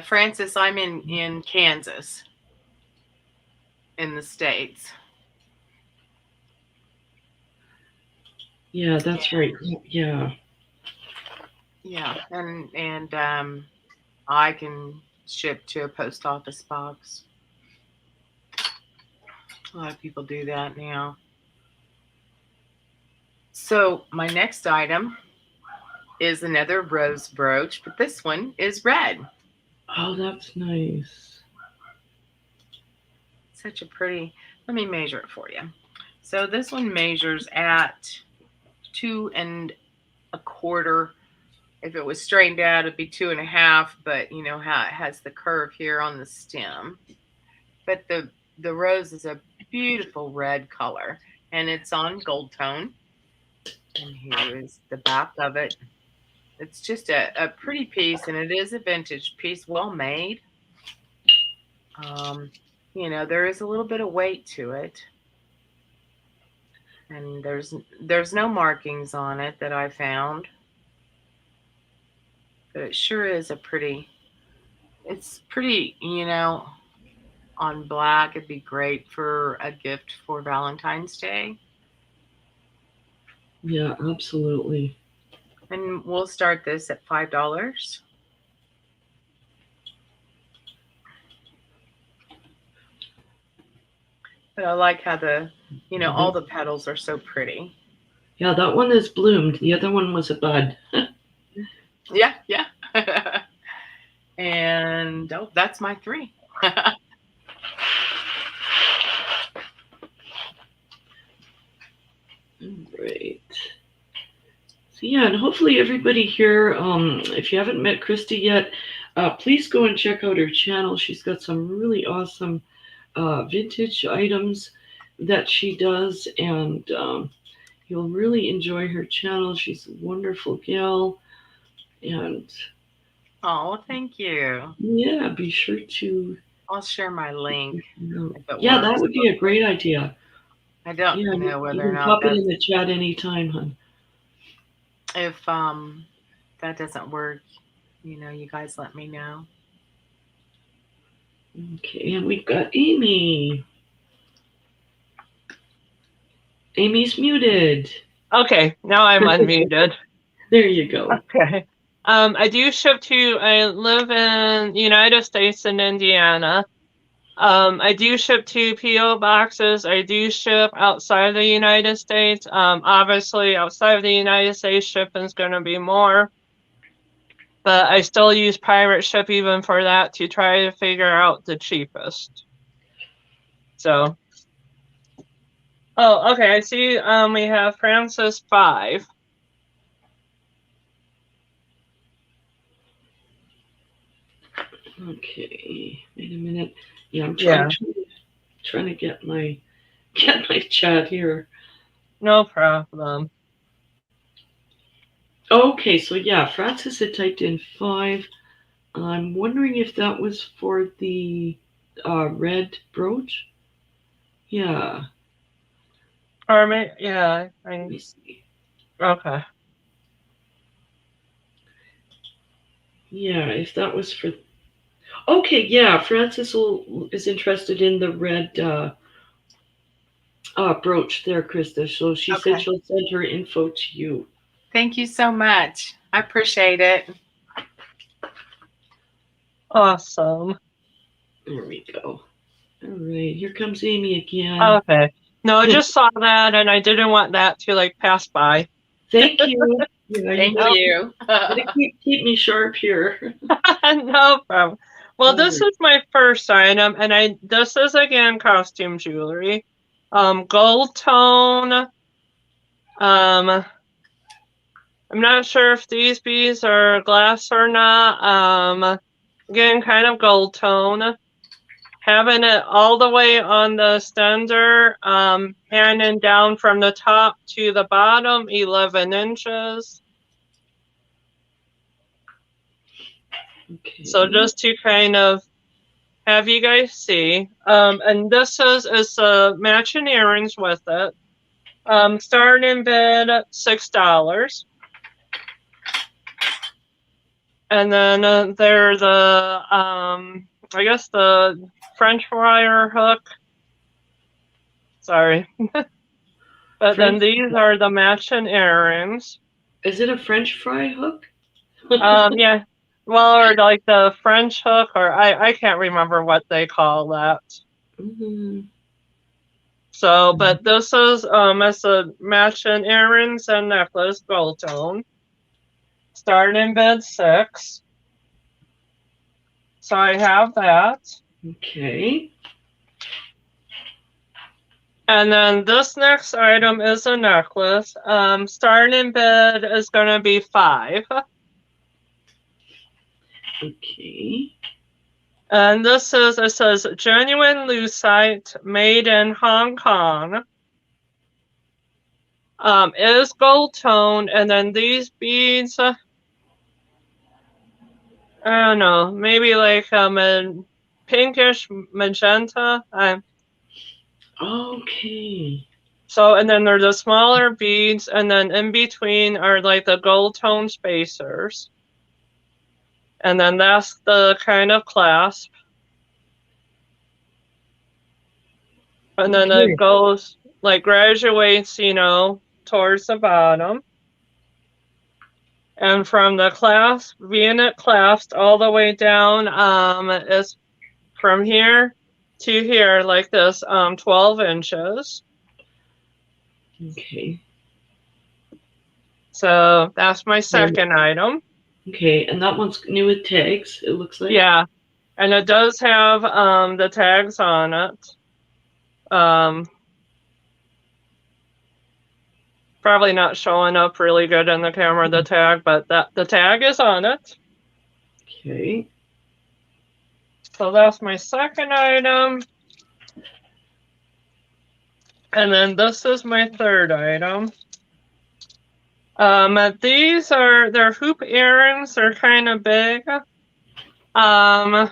Francis, I'm in Kansas, in the States. Yeah, that's right. Yeah. Yeah, and I can ship to a post office box. A lot of people do that now. So my next item is another rose brooch, but this one is red. Oh, that's nice. Such a pretty, let me measure it for you. So this one measures at 2 1/4. If it was straightened out, it'd be 2 1/2, but you know how it has the curve here on the stem. But the rose is a beautiful red color, and it's on gold tone. And here is the back of it. It's just a pretty piece, and it is a vintage piece, well made. There is a little bit of weight to it. And there's no markings on it that I found. But it sure is it's pretty, on black. It'd be great for a gift for Valentine's Day. Yeah, absolutely. And we'll start this at $5. But I like how all the petals are so pretty. Yeah, that one is bloomed. The other one was a bud. Yeah. And that's my 3. Great. So yeah, and hopefully everybody here, if you haven't met Krista yet, please go and check out her channel. She's got some really awesome vintage items that she does, and you'll really enjoy her channel. She's a wonderful gal, and oh, thank you. Yeah, be sure to. I'll share my link. Yeah, that would be a great idea. I don't know whether or not pop it in the chat anytime, hon. If that doesn't work, you guys let me know. Okay, and we've got Amy. Amy's muted. Okay, now I'm unmuted. There you go. Okay. I live in the United States in Indiana. I do ship to PO boxes. I do ship outside of the United States. Obviously, outside of the United States, shipping is going to be more. But I still use pirate ship even for that to try to figure out the cheapest. So. Oh, okay. I see we have Francis 5. Okay, wait a minute. Yeah, I'm trying to get my chat here. No problem. Okay, so yeah, Francis had typed in 5. I'm wondering if that was for the red brooch. Yeah. Or maybe, yeah. Let me see. Okay. Yeah, if that was for. Okay, yeah, Frances is interested in the red brooch there, Krista. So she said Okay. she'll send her info to you. Thank you so much. I appreciate it. Awesome. There we go. All right, here comes Amy again. Okay. No, I just saw that and I didn't want that to like pass by. Thank you. Yeah, Thank gotta you. keep me sharp here. No problem. Well, All this right. is my first item, and this is again costume jewelry. Gold tone. I'm not sure if these beads are glass or not. Again, kind of gold tone. Having it all the way on the stender, handing down from the top to the bottom, 11 inches. Okay. So just to kind of have you guys see. And this is matching earrings with it. Starting bid $6. And then they're the I guess the French wire hook. Sorry. But then French, these are the matching earrings. is it a French fry hook? Yeah. Well, or like the French hook, or I can't remember what they call that. Mm-hmm. So, but this is it's a matching earrings and necklace, gold tone. Starting bid 6. So I have that. Okay. And then this next item is a necklace. Starting bid is going to be 5. Okay. And this is, it says genuine lucite made in Hong Kong. Is gold tone, and then these beads, I don't know, maybe like a pinkish magenta. Okay. So, and then there's the smaller beads, and then in between are like the gold tone spacers. And then that's the kind of clasp. And then Okay. it goes, like graduates, towards the bottom. And from the clasp, being it clasped all the way down, is from here to here, like this, 12 inches. Okay. So that's my second item. Okay, and that one's new with tags, it looks like. Yeah. And it does have the tags on it. Probably not showing up really good in the camera, the tag, but the tag is on it. Okay. So that's my second item. And then this is my third item. These are, they're hoop earrings. They're kind of big. I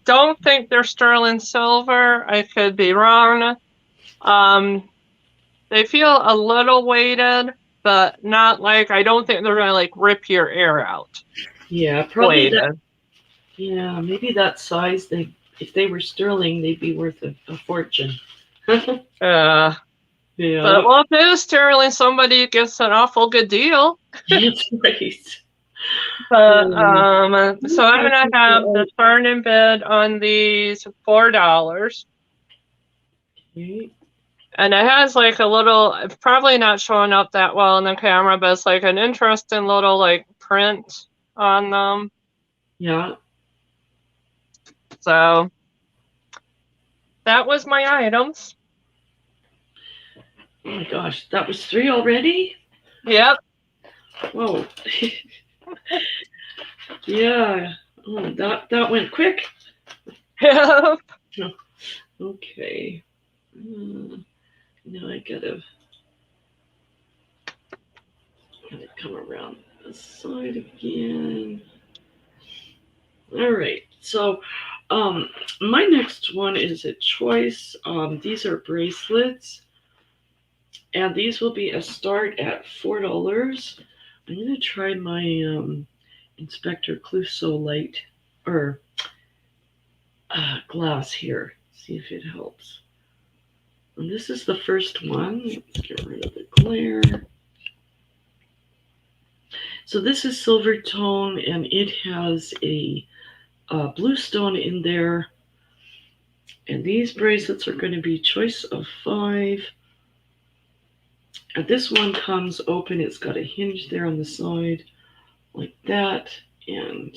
don't think they're sterling silver. I could be wrong. They feel a little weighted, but not like, I don't think they're gonna like rip your ear out. Yeah, probably Weighted. that. Yeah, maybe that size. If they were sterling, they'd be worth a fortune. Yeah. But well, if it is sterling, somebody gets an awful good deal. That's right. But so I'm gonna have the starting bid on these $4. Okay. And it has like a little, it's probably not showing up that well in the camera, but it's like an interesting little like print on them. Yeah. So that was my items. Oh my gosh, that was 3 already? Yep. Whoa. Yeah. Oh, that went quick. Yep. Okay. Now I gotta come around the side again. All right. So, my next one is a choice. These are bracelets, and these will be a start at $4. I'm gonna try my Inspector Clouseau light or glass here. See if it helps. And this is the first one. Let's get rid of the glare. So this is silver tone, and it has a blue stone in there. And these bracelets are going to be choice of 5. And this one comes open. It's got a hinge there on the side, like that, and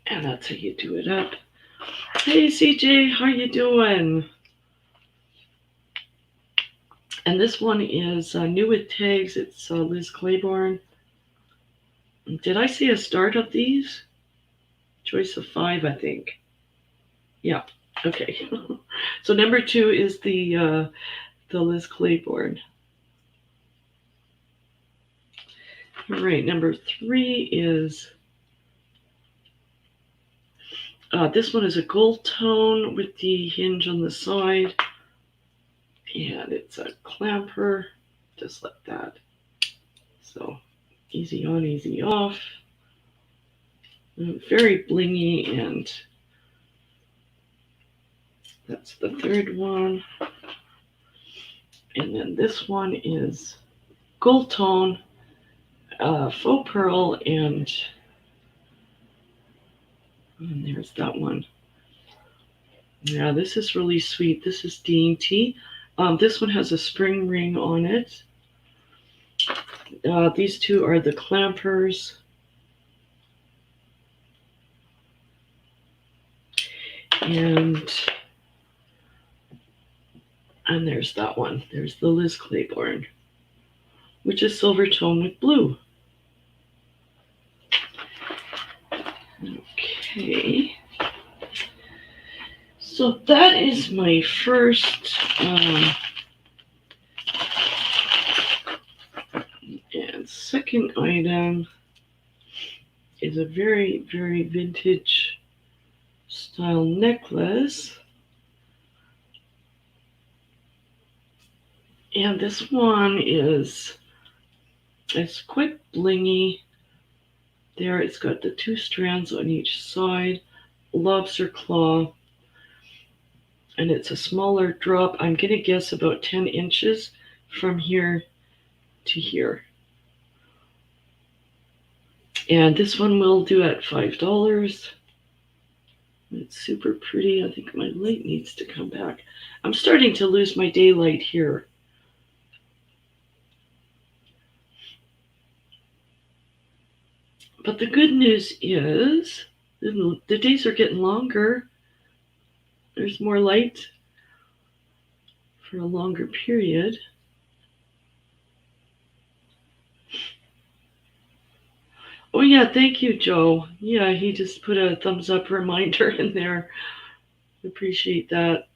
that's how you do it up. Hey CJ, how you doing? And this one is new with tags. It's Liz Claiborne. Did I see a start of these? Choice of 5, I think. Yeah. Okay. So number 2 is the Liz Claiborne. All right. Number 3 is this one is a gold tone with the hinge on the side, and it's a clamper, just like that. So easy on, easy off. Very blingy, and that's the third one. And then this one is gold tone, faux pearl, and there's that one. Yeah, this is really sweet. This is dainty. This one has a spring ring on it. These two are the clampers. And there's that one. There's the Liz Claiborne, which is silver tone with blue. Okay. So that is my first and second item is a very, very vintage style necklace. And this one it's quite blingy. There it's got the 2 strands on each side, lobster claw, and it's a smaller drop. I'm going to guess about 10 inches from here to here. And this one will do at $5. It's super pretty. I think my light needs to come back. I'm starting to lose my daylight here. But the good news is the days are getting longer. There's more light for a longer period. Oh yeah, thank you, Joe. Yeah, he just put a thumbs up reminder in there. Appreciate that.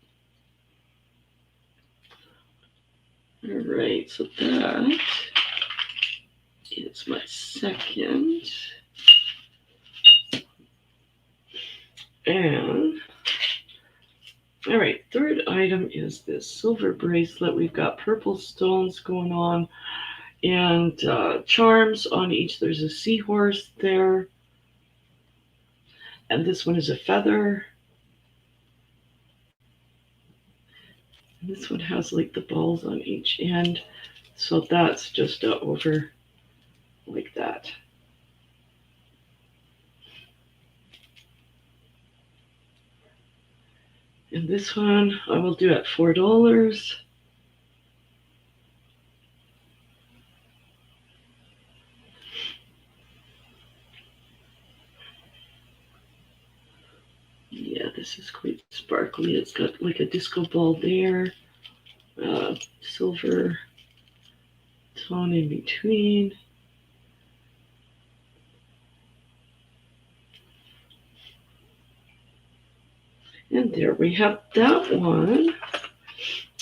All right, so that is my second. And all right, third item is this silver bracelet. We've got purple stones going on and charms on each. There's a seahorse there. And this one is a feather. And this one has like the balls on each end. So that's just over like that. And this one I will do at $4. Yeah, this is quite sparkly. It's got like a disco ball there, silver tone in between. And there we have that one.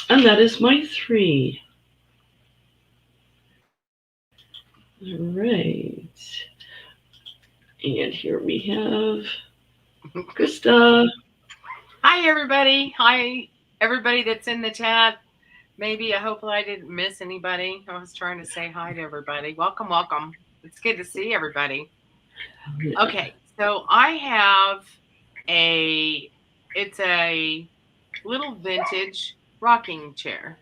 And that is my 3. All right. And here we have Krista. Hi, everybody. Hi, everybody that's in the chat. Maybe, hopefully I didn't miss anybody. I was trying to say hi to everybody. Welcome, welcome. It's good to see everybody. Okay, so I have it's a little vintage rocking chair.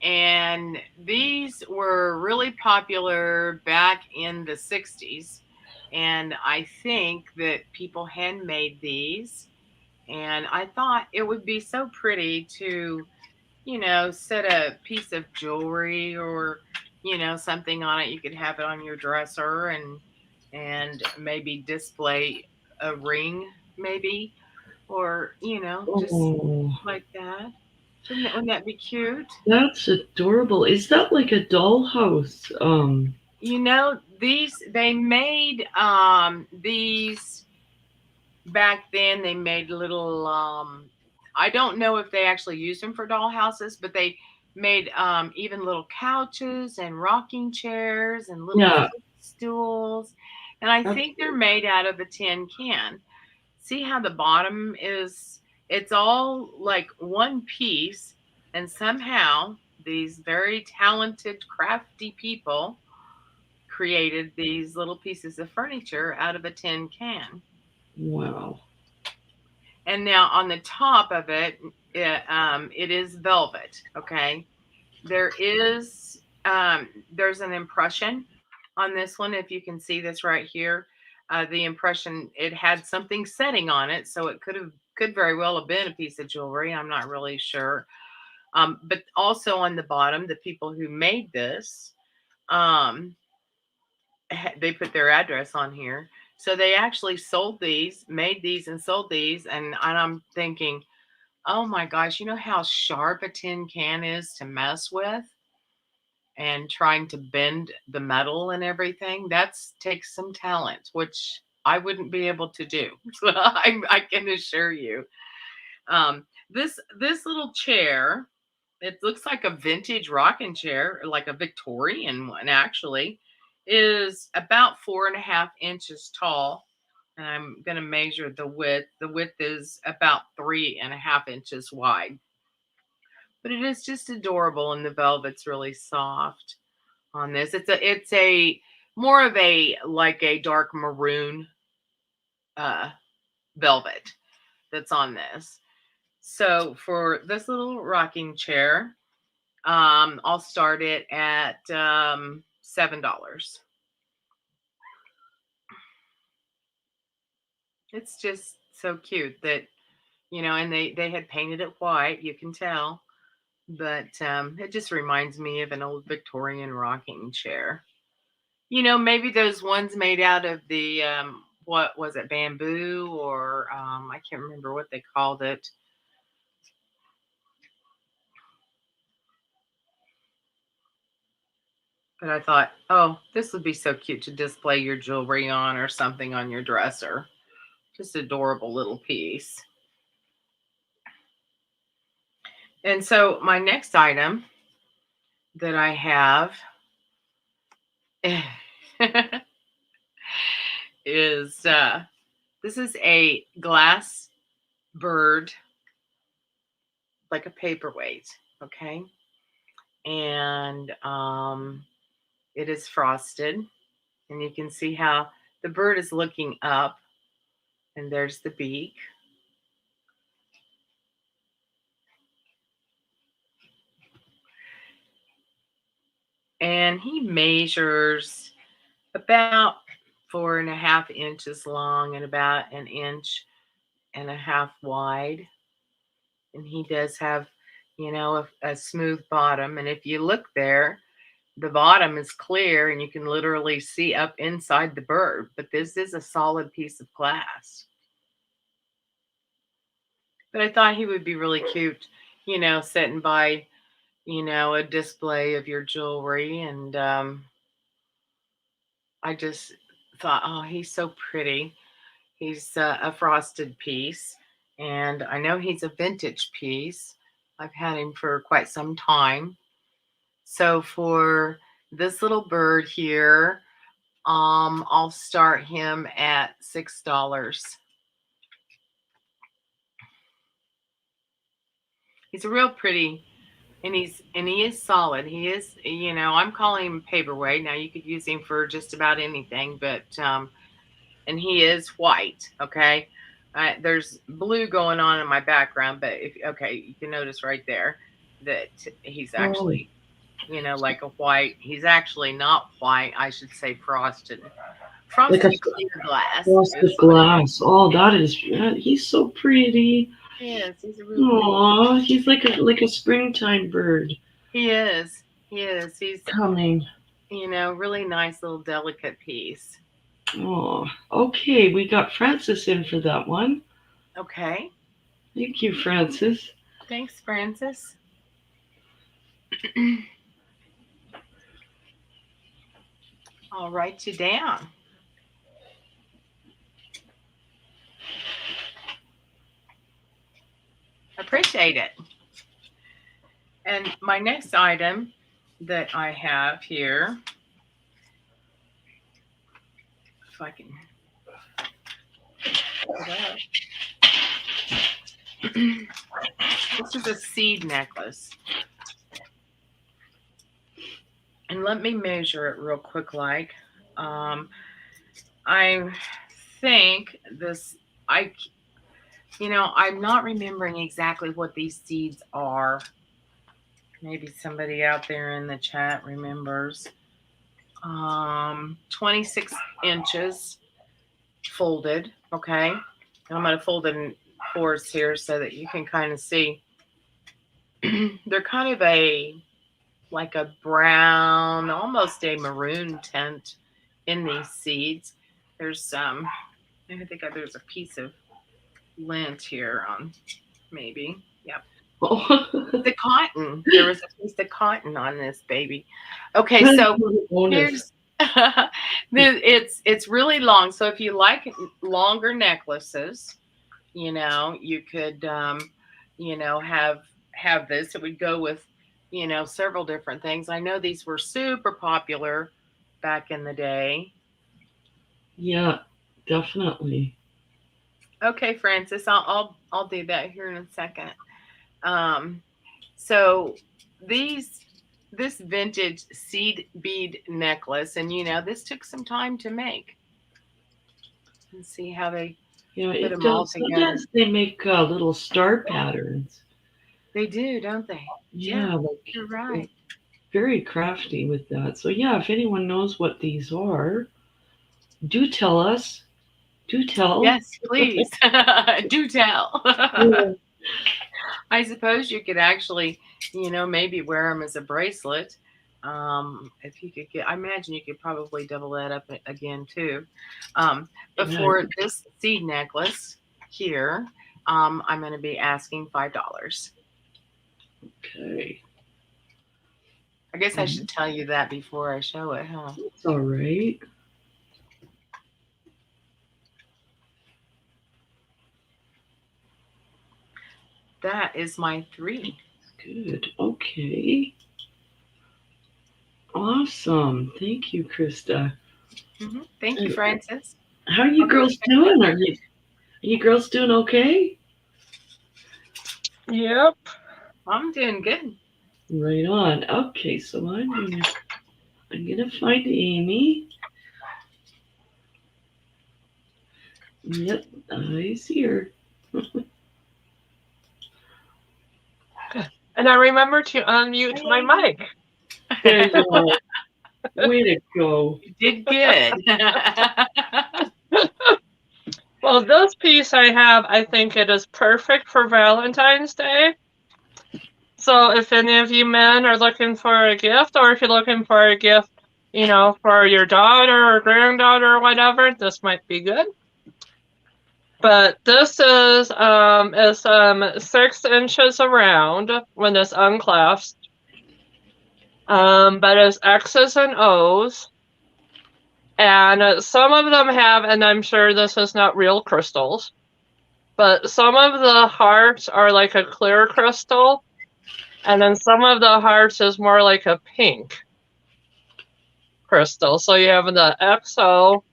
And these were really popular back in the 60s. And I think that people handmade these. And I thought it would be so pretty to, set a piece of jewelry or, something on it. You could have it on your dresser and maybe display a ring, maybe, or, just like that. Wouldn't that be cute? That's adorable. Is that like a dollhouse? They made these back then. They made little I don't know if they actually used them for doll houses, but they made even little couches and rocking chairs and little stools. And I think they're made out of a tin can. See how the bottom is, it's all like one piece, and somehow these very talented crafty people created these little pieces of furniture out of a tin can. Wow. And now on the top of it, it is velvet. Okay, there's an impression on this one. If you can see this right here, the impression, it had something setting on it, so it could very well have been a piece of jewelry. I'm not really sure. But also on the bottom, the people who made this, they put their address on here. So they actually sold these, made these and sold these. And I'm thinking, oh my gosh, you know how sharp a tin can is to mess with? And trying to bend the metal and everything, that takes some talent, which I wouldn't be able to do. I can assure you. This little chair, it looks like a vintage rocking chair, like a Victorian one actually, is about 4.5 inches tall. And I'm going to measure the width. The width is about 3.5 inches wide. But it is just adorable, and the velvet's really soft on this. It's a more of a like a dark maroon velvet that's on this. So for this little rocking chair, I'll start it at $7. It's just so cute that, and they had painted it white, you can tell, but it just reminds me of an old Victorian rocking chair. Maybe those ones made out of the what was it, bamboo, or I can't remember what they called it. But I thought, oh, this would be so cute to display your jewelry on or something on your dresser. Just adorable little piece. And so my next item that I have is this is a glass bird, like a paperweight, okay? And it is frosted, and you can see how the bird is looking up, and there's the beak. And he measures about 4.5 inches long and about 1.5 inches wide. And he does have, a smooth bottom. And if you look there, the bottom is clear and you can literally see up inside the bird. But this is a solid piece of glass. But I thought he would be really cute, sitting by, a display of your jewelry. And I just thought, oh, he's so pretty. He's a frosted piece, and I know he's a vintage piece. I've had him for quite some time. So for this little bird here, I'll start him at $6. He's a real pretty And he is solid. He is, you know, I'm calling him paperweight. Now you could use him for just about anything, but and he is white. Okay, there's blue going on in my background, but if okay, you can notice right there that he's actually, you know, like a white. He's actually not white. I should say frosted. Like a Frosted clear glass. frosted glass. Oh, that is. He's so pretty. Yes, he's a real pretty. Aw, he's like a springtime bird. He is. He is. He's, Coming. you know, really nice little delicate piece. Oh, okay. We got Francis in for that one. Okay. Thank you, Francis. Thanks, Francis. I'll write you down. Appreciate it. And my next item that I have here, if I can put it up. This is a seed necklace. And let me measure it real quick like. I think this, you know, I'm not remembering exactly what these seeds are. Maybe somebody out there in the chat remembers. 26 inches folded, okay? And I'm going to fold it in fours here so that you can kind of see. They're kind of like a brown, almost a maroon tint in these seeds. There's I think there's a piece of lint here on, maybe. Yep. Oh. The cotton. There was a piece of cotton on this baby. Okay, so here's it's really long. So if you like longer necklaces, you know, you could you know, have this. It would go with, you know, several different things. I know these were super popular back in the day. Yeah, definitely. Okay, Francis, I'll do that here in a second. So this vintage seed bead necklace, and you know, this took some time to make. Let's see how they put them all together. Sometimes they make little star patterns. They do, don't they? Yeah, like, you're right. Very crafty with that. So yeah, if anyone knows what these are, do tell us. Do tell. Yes, please. Do tell. Yeah. I suppose you could actually, you know, maybe wear them as a bracelet. If you could get, I imagine you could probably double that up again too. But for this seed necklace here, I'm going to be asking $5. Okay. I guess I should tell you that before I show it, huh? It's all right. That is my 3. Good. Okay. Awesome. Thank you, Krista. Thank you, Francis. How are you girls doing? Are you girls doing okay? Yep. I'm doing good. Right on. Okay, so I'm gonna find Amy. Yep, I see her. And I remember to unmute my mic. There you go. Way to go. You did good. Well, this piece I have, I think it is perfect for Valentine's Day. So if any of you men are looking for a gift, or if you're looking for a gift, you know, for your daughter or granddaughter or whatever, this might be good. But this is 6 inches around when it's unclasped. But it's X's and O's. And some of them have, and I'm sure this is not real crystals, but some of the hearts are like a clear crystal. And then some of the hearts is more like a pink crystal. So you have the XO.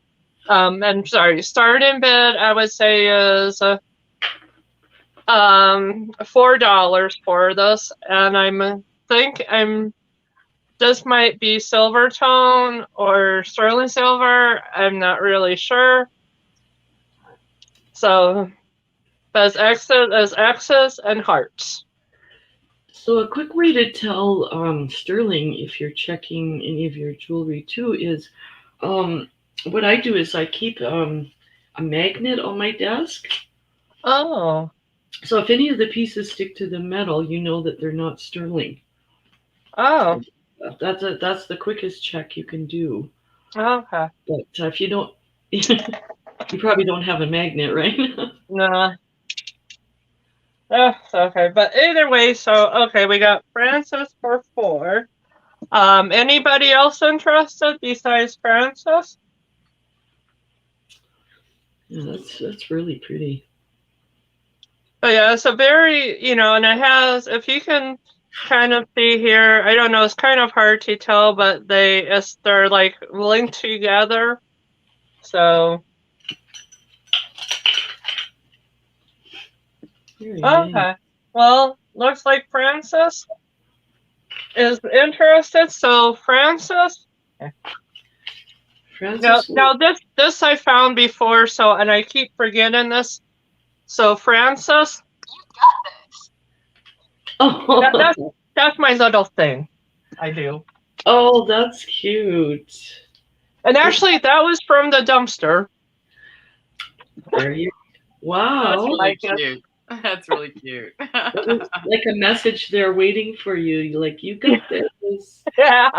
And sorry, starting bid I would say is $4 for this, and I'm think this might be silver tone or sterling silver. I'm not really sure. So, but it's X's and hearts. So a quick way to tell sterling if you're checking any of your jewelry too is what I do is I keep a magnet on my desk. Oh. So if any of the pieces stick to the metal, you know that they're not sterling. Oh. That's the quickest check you can do. Okay. But if you don't, you probably don't have a magnet, right? No. Oh, okay. But either way, so okay, we got Francis for 4. Anybody else interested besides Francis? Yeah, that's really pretty. But yeah, it's a very, and it has, if you can kind of see here, I don't know, it's kind of hard to tell, but they're like linked together. So Very okay. nice. Well, looks like Francis is interested. So Francis. Now this I found before, and I keep forgetting this. So Francis, Oh, that's my little thing. I do. oh, that's cute. And actually, that was from the dumpster. There you. Wow. That's really cute. That's really cute. Like a message there waiting for you. You're like, you got this. Yeah.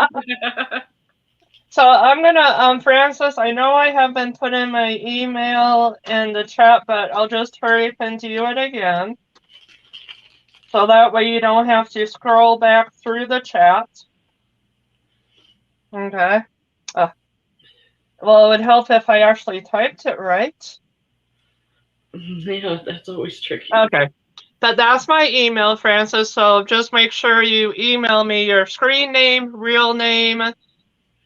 So I'm gonna, Francis, I know I have been putting my email in the chat, but I'll just hurry up and do it again. So that way you don't have to scroll back through the chat. Okay. Well, it would help if I actually typed it right. Yeah, that's always tricky. Okay. But that's my email, Francis. So just make sure you email me your screen name, real name,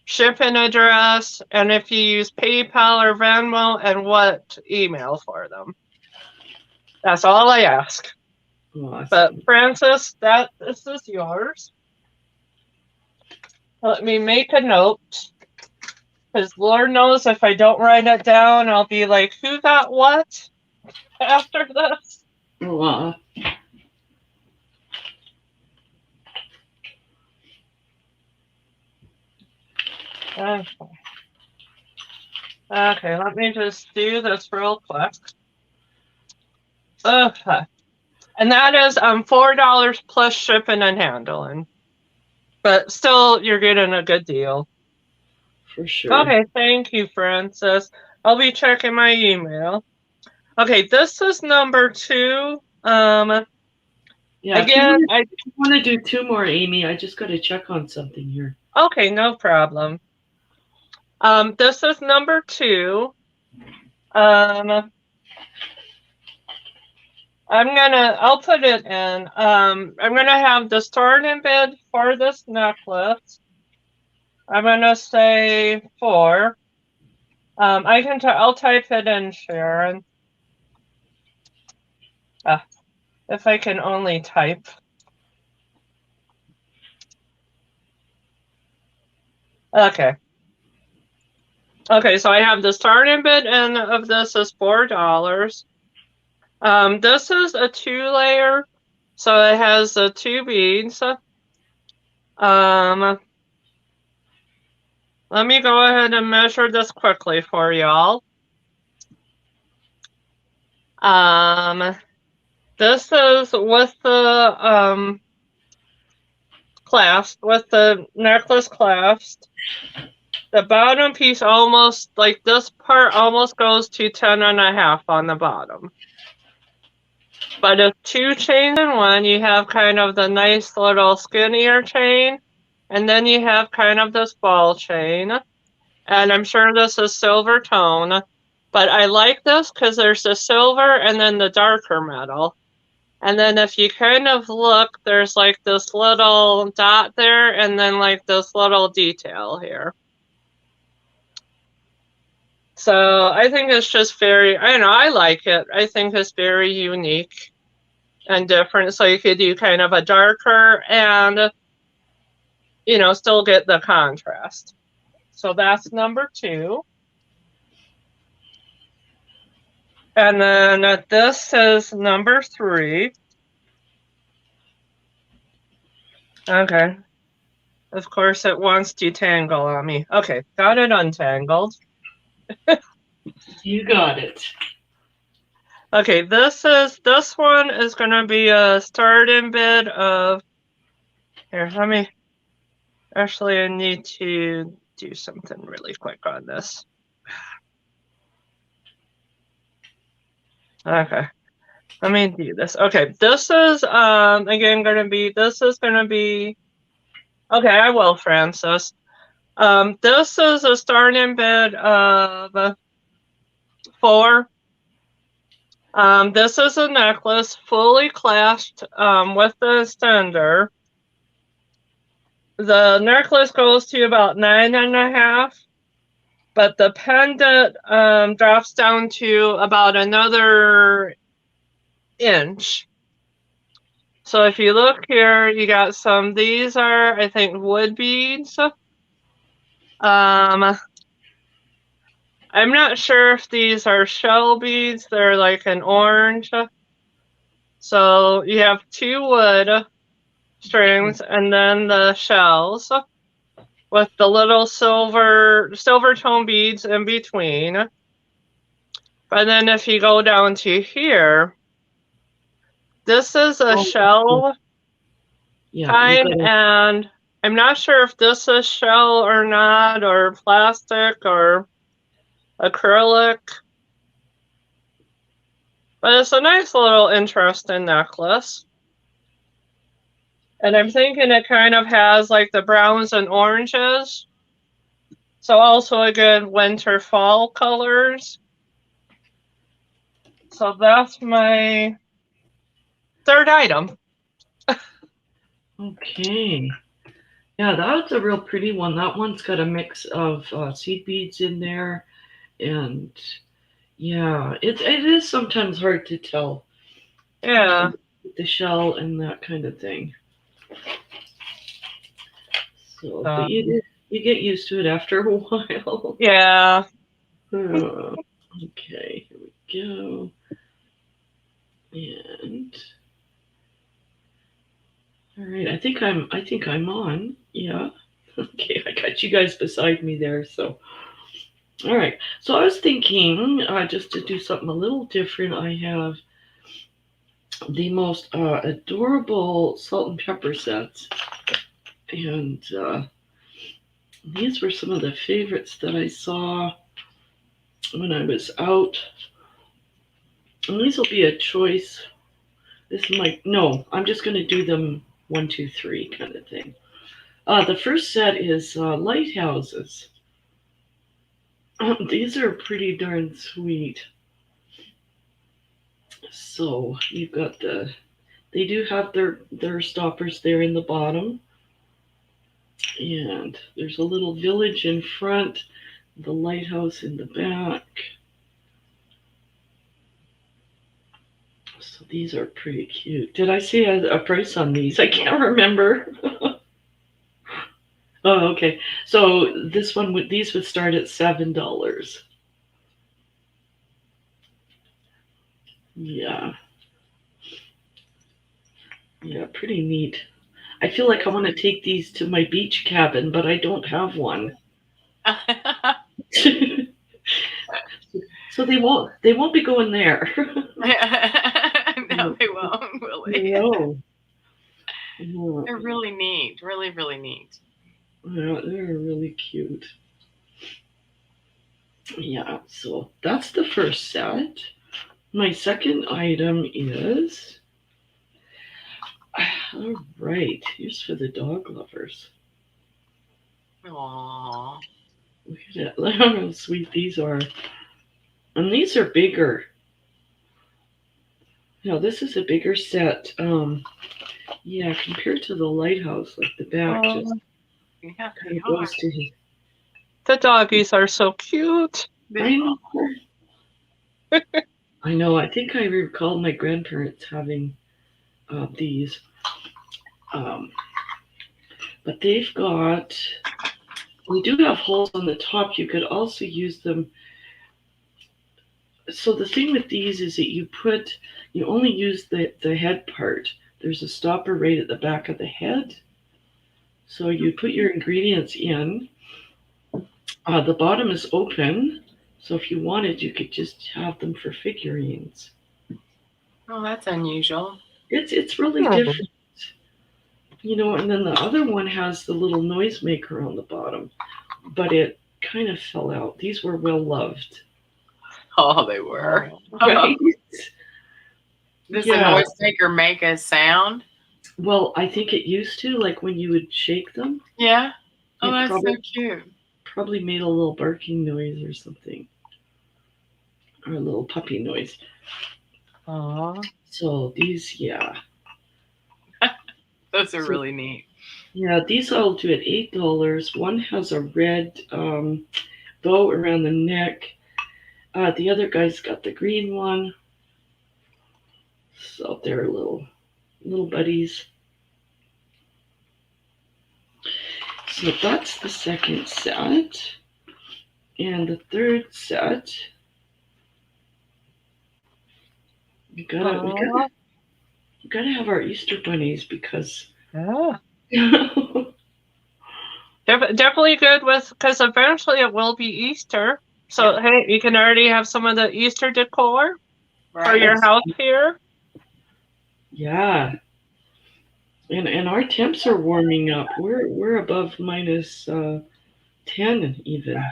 shipping address, and if you use PayPal or Venmo, and what email for them. That's all I ask. Awesome. But Francis, this is yours. Let me make a note. Because Lord knows if I don't write it down, I'll be like, who got what after this? Wow. Okay, let me just do this real quick. Okay. And that is $4 plus shipping and handling. But still, you're getting a good deal. For sure. Okay, thank you, Francis. I'll be checking my email. Okay, this is number 2. Yeah, again, if you want to do 2 more, Amy, I just got to check on something here. Okay, no problem. This is number 2. I'll put it in. I'm gonna have the starting bid for this necklace. I'm gonna say 4. I'll type it in, Sharon. If I can only type. Okay. Okay, so I have the starting bid in of this is $4. This is a 2-layer, so it has 2 beads. Let me go ahead and measure this quickly for y'all. This is with the clasp, with the necklace clasped. The bottom piece almost, like this part almost goes to 10.5 on the bottom. But if 2 chains in one, you have kind of the nice little skinnier chain, and then you have kind of this ball chain. And I'm sure this is silver tone, but I like this because there's the silver and then the darker metal. And then if you kind of look, there's like this little dot there and then like this little detail here. So I think it's just very, I don't know, I like it. I think it's very unique and different. So you could do kind of a darker and you know, still get the contrast. So that's number 2. And then this is number 3. Okay. Of course, it wants to tangle on me. Okay, got it untangled. You got it. Okay, this one is gonna be a starting bid of. Here, let me. Actually, I need to do something really quick on this. Okay, let me do this. Okay, this is again gonna be. This is gonna be. Okay, I will, Francis. This is a starting bid of 4. This is a necklace fully clasped with the extender. The necklace goes to about 9.5, but the pendant drops down to about another inch. So if you look here, you got some. These are, I think, wood beads. I'm not sure if these are shell beads. They're like an orange. So you have 2 wood strings and then the shells with the little silver tone beads in between. But then if you go down to here, this is a shell kind, and I'm not sure if this is shell or not, or plastic or acrylic. But it's a nice little interesting necklace. And I'm thinking it kind of has like the browns and oranges. So also a good winter fall colors. So that's my 3rd item. Okay. Yeah, that's a real pretty one. That one's got a mix of seed beads in there. And yeah, it is sometimes hard to tell. Yeah. The shell and that kind of thing. So, but you get used to it after a while. Yeah. Okay, here we go. And all right, I think I'm on. Yeah. Okay, I got you guys beside me there. So, all right. So I was thinking just to do something a little different. I have the most adorable salt and pepper sets, and these were some of the favorites that I saw when I was out. And these will be a choice. This might, no, I'm just going to do them 1, 2, 3 kind of thing. The first set is lighthouses. These are pretty darn sweet. So you've got they do have their stoppers there in the bottom. And there's a little village in front, the lighthouse in the back. So these are pretty cute. Did I say a price on these? I can't remember. Oh, okay. So these would start at $7. Yeah. Yeah, pretty neat. I feel like I want to take these to my beach cabin, but I don't have one. So they won't be going there. No, they won't, will they? No. They're really neat. Really, really neat. Yeah, they're really cute. Yeah, so that's the first set. My second item is, all right, here's for the dog lovers. Aww. Look at how sweet these are. And these are bigger. No, this is a bigger set. Yeah, compared to the lighthouse, like the back just kind of goes to his. The doggies are so cute. I know. I know. I think I recall my grandparents having these. But they do have holes on the top. You could also use them. So the thing with these is that you only use the head part. There's a stopper right at the back of the head. So you put your ingredients in. The bottom is open. So if you wanted, you could just have them for figurines. Oh, that's unusual. It's really different. And then the other one has the little noisemaker on the bottom, but it kind of fell out. These were well loved. Oh, they were. Right? Does the noisemaker make a sound? Well, I think it used to, like when you would shake them. Yeah. Oh, that's so cute. Probably made a little barking noise or something. Or a little puppy noise. Aww. So these, yeah. Those are really neat. Yeah, these I'll do at $8. One has a red bow around the neck. The other guy's got the green one. So they're little buddies. So that's the second set. And the third set, we gotta have our Easter bunnies because definitely good because eventually it will be Easter. So hey, you can already have some of the Easter decor for your house here. Yeah. And our temps are warming up. We're above minus 10 even.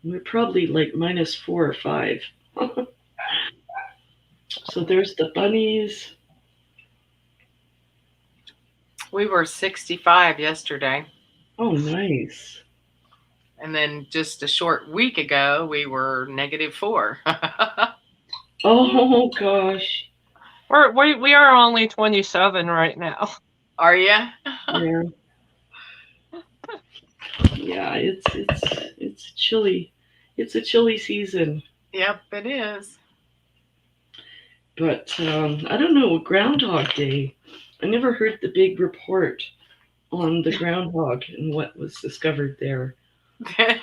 We're probably like minus 4 or 5. So there's the bunnies. We were 65 yesterday. Oh, nice. And then just a short week ago, we were -4. Oh gosh. We are only 27 right now. Are you? Yeah. Yeah, it's chilly. It's a chilly season. Yep, it is. But I don't know, Groundhog Day. I never heard the big report on the groundhog and what was discovered there. But,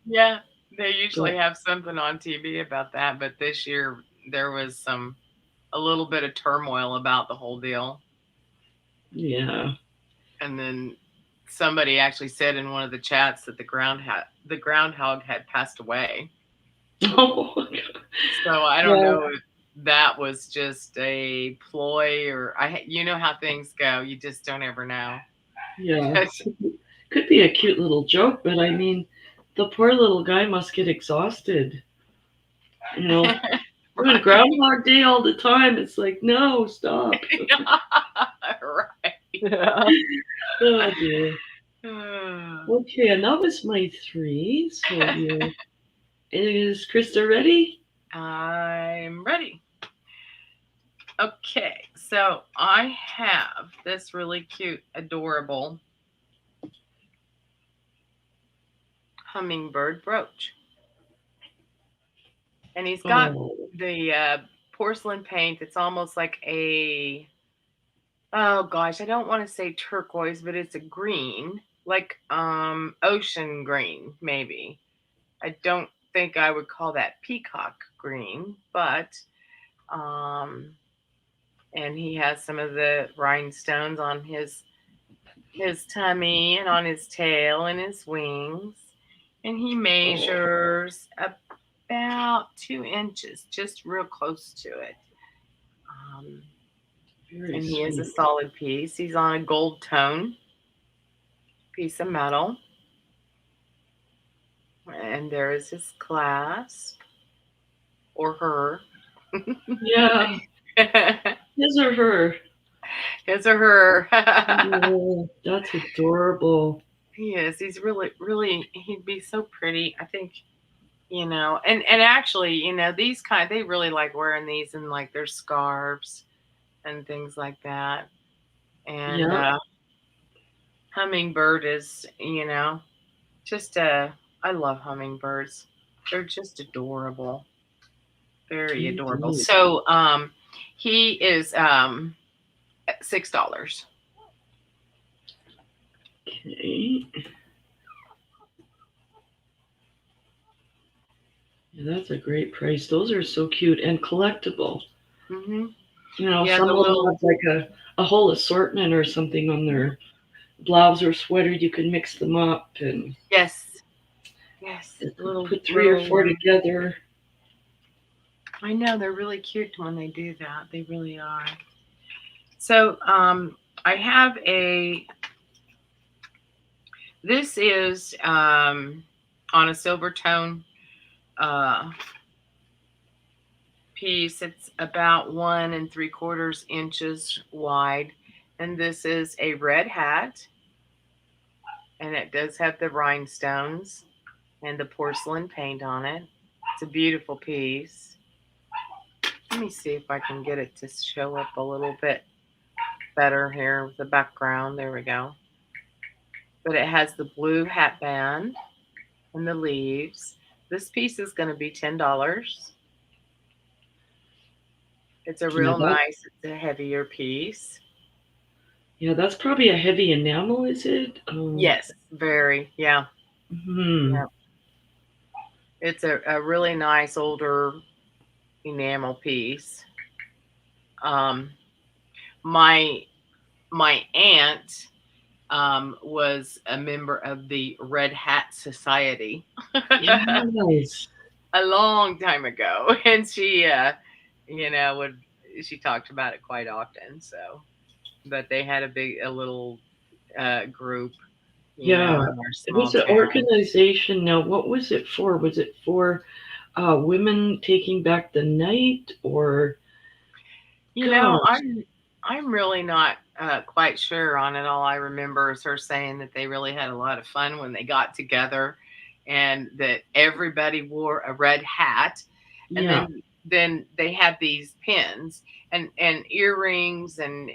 yeah, they usually have something on TV about that, but this year there was a little bit of turmoil about the whole deal. Yeah. And then somebody actually said in one of the chats that the groundhog had passed away. Oh, so I don't know if that was just a ploy or you know how things go. You just don't ever know. Yeah. Could be a cute little joke, but I mean, the poor little guy must get exhausted. Doing Groundhog Day all the time. It's like, no, stop. Right. Yeah. Oh dear. Okay, and that was my 3. So is Krista ready? I'm ready. Okay, so I have this really cute, adorable Hummingbird Brooch. And he's got the porcelain paint. It's almost like oh gosh, I don't want to say turquoise, but it's a green, like ocean green, maybe. I don't think I would call that peacock green, but and he has some of the rhinestones on his tummy and on his tail and his wings. And he measures about 2 inches, just real close to it. And he is a solid piece. He's on a gold tone piece of metal. And there is his clasp, or her. Yeah. His or her. His or her. Oh, that's adorable. He is. He's really, really, he'd be so pretty. I think, and actually, these they really like wearing these in like their scarves and things like that. And Hummingbird is, just I love hummingbirds. They're just adorable. Very adorable. So he is $6. Okay. Yeah, that's a great price. Those are so cute and collectible. Mm-hmm. You know, Yeah, some the of them little, have like a whole assortment or something on their blouse or sweater. You can mix them up and yes, yes, put three or four together. I know they're really cute when they do that. They really are. So, I have this is on a silver tone piece. It's about 1 3/4 inches wide. And this is a red hat. And it does have the rhinestones and the porcelain paint on it. It's a beautiful piece. Let me see if I can get it to show up a little bit better here with the background. There we go. But it has the blue hat band and the leaves. This piece is going to be $10. It's a real nice, it's a heavier piece. Yeah, that's probably a heavy enamel, is it? Yes, very, yeah. Yeah. It's a really nice older enamel piece. My aunt was a member of the Red Hat Society Yes. a long time ago, and she she talked about it quite often. So, but they had a little group, in our It small was an town. organization. Now, what was it for? Was it for women taking back the night, or I'm really not quite sure on it. All I remember is her saying that they really had a lot of fun when they got together, and that everybody wore a red hat, and then they had these pins and earrings, and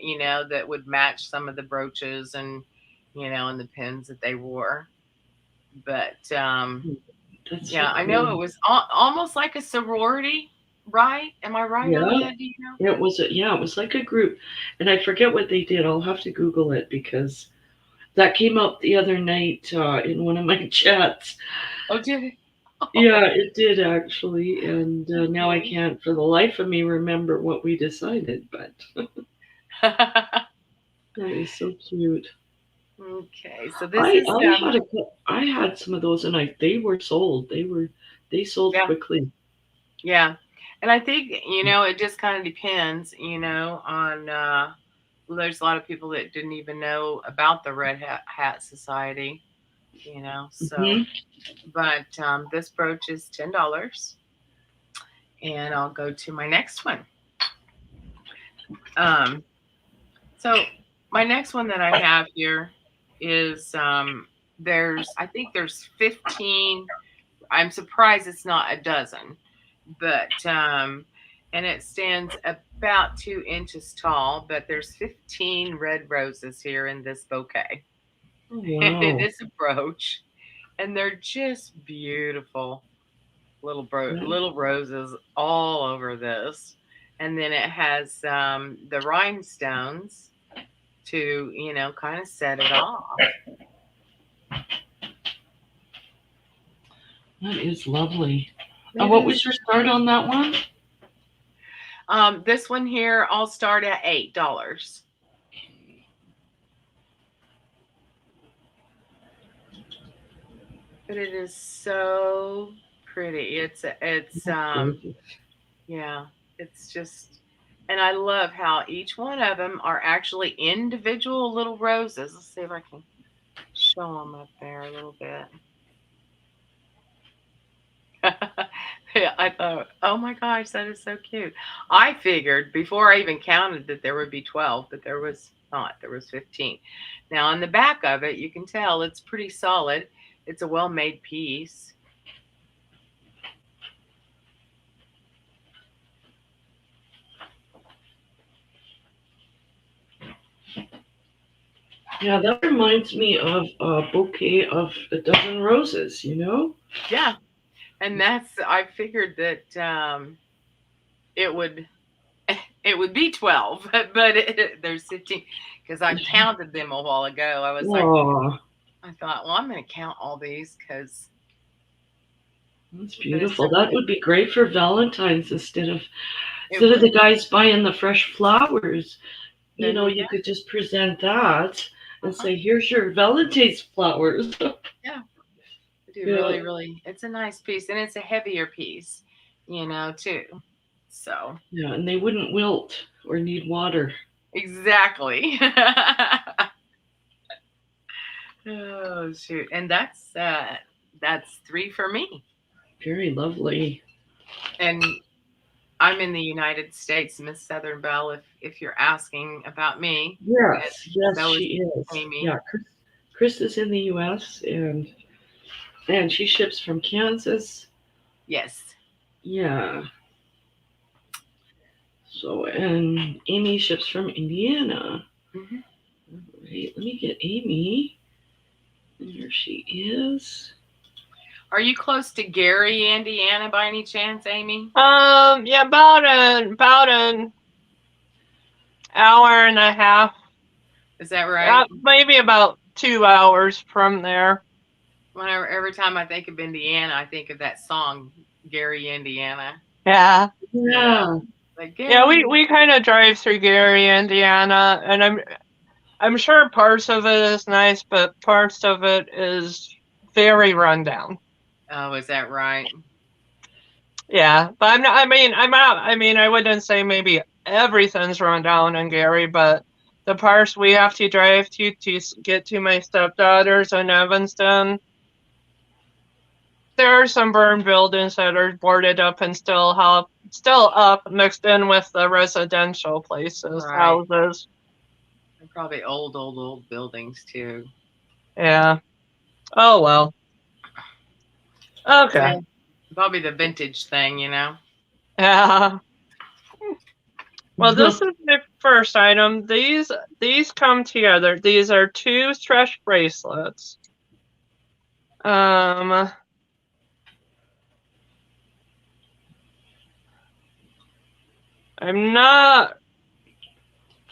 that would match some of the brooches, and and the pins that they wore. But I know it was almost like a sorority, right? Am I right on that? Do you know? It was like a group, and I forget what they did. I'll have to Google it because that came up the other night in one of my chats. Oh, did it? Yeah, it did actually, and now I can't for the life of me remember what we decided, but that is so cute. Okay, so this is I had some of those, and they were sold. They sold quickly. Yeah, and I think it just kind of depends, on. There's a lot of people that didn't even know about the Red Hat Society, So, but this brooch is $10, and I'll go to my next one. So my next one that I have here is I think there's 15. I'm surprised it's not a dozen, but and it stands about 2 inches tall, but there's 15 red roses here in this bouquet. Oh, wow. And it is a brooch, and they're just beautiful little roses all over this. And then it has the rhinestones to kind of set it off. That is lovely. And what was your start on that one? This one here, I'll start at $8. But it is so pretty. It's it's just, and I love how each one of them are actually individual little roses. Let's see if I can show them up there a little bit. Yeah, I thought, oh my gosh, that is so cute. I figured before I even counted that there would be 12, but there was not. There was 15. Now on the back of it, you can tell it's pretty solid. It's a well-made piece. Yeah, that reminds me of a bouquet of a dozen roses, Yeah. And I figured that it would It would be 12, but there's 15 because I counted them a while ago. I was like, Aw, I thought, well, I'm going to count all these because that's beautiful. That would be great for Valentine's instead of would. the guys buying the fresh flowers. You Then know, we you got- could just present that and Uh-huh. say, "Here's your Valentine's flowers." Yeah. Do Yeah. really, really. It's a nice piece, and it's a heavier piece, you know, too. So Yeah, and they wouldn't wilt or need water. exactly. Oh shoot! And that's 3 for me. Very lovely. And I'm in the United States, Miss Southern Belle. If you're asking about me, Yes, yes, so she is. Amy. Yeah, Krista's in the U.S. and she ships from Kansas. Yes. Yeah. So and Amy ships from Indiana. Mm-hmm. Right, let me get Amy. And here she is. Are you close to Gary, Indiana, by any chance, Amy? Yeah, about an hour and a half. Is that right? Maybe about 2 hours from there. Whenever every time I think of Indiana, I think of that song, Gary, Indiana. Yeah. Yeah. Like, Yeah, we kind of drive through Gary, Indiana, and I'm sure parts of it is nice, but parts of it is very rundown. Oh, is that right? Yeah, but I'm not. I mean, I wouldn't say maybe everything's run down in Gary, but the parts we have to drive to get to my stepdaughters in Evanston, there are some burned buildings that are boarded up and still up mixed in with the residential places, Right. houses. They're probably old buildings too. Yeah. Oh well. Okay. Yeah, probably the vintage thing, you know. Yeah. Well, this is the first item. These come together. These are 2 stretch bracelets. I'm not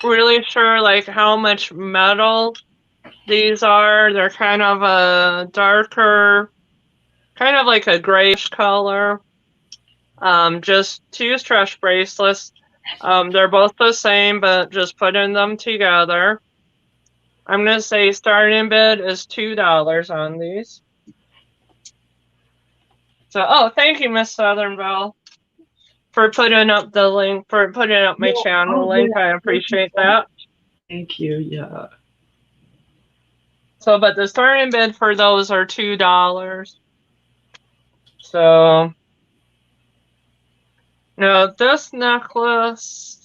really sure like how much metal these are. They're kind of a darker, kind of like a grayish color. Just 2 stretch bracelets. They're both the same, but just putting them together. I'm going to say starting bid is $2 on these. So, oh, thank you, Miss Southern Belle, for putting up the link, for putting up my channel link. Yeah. I appreciate that. Thank you. Yeah. So, but the starting bid for those are $2. So, now this necklace.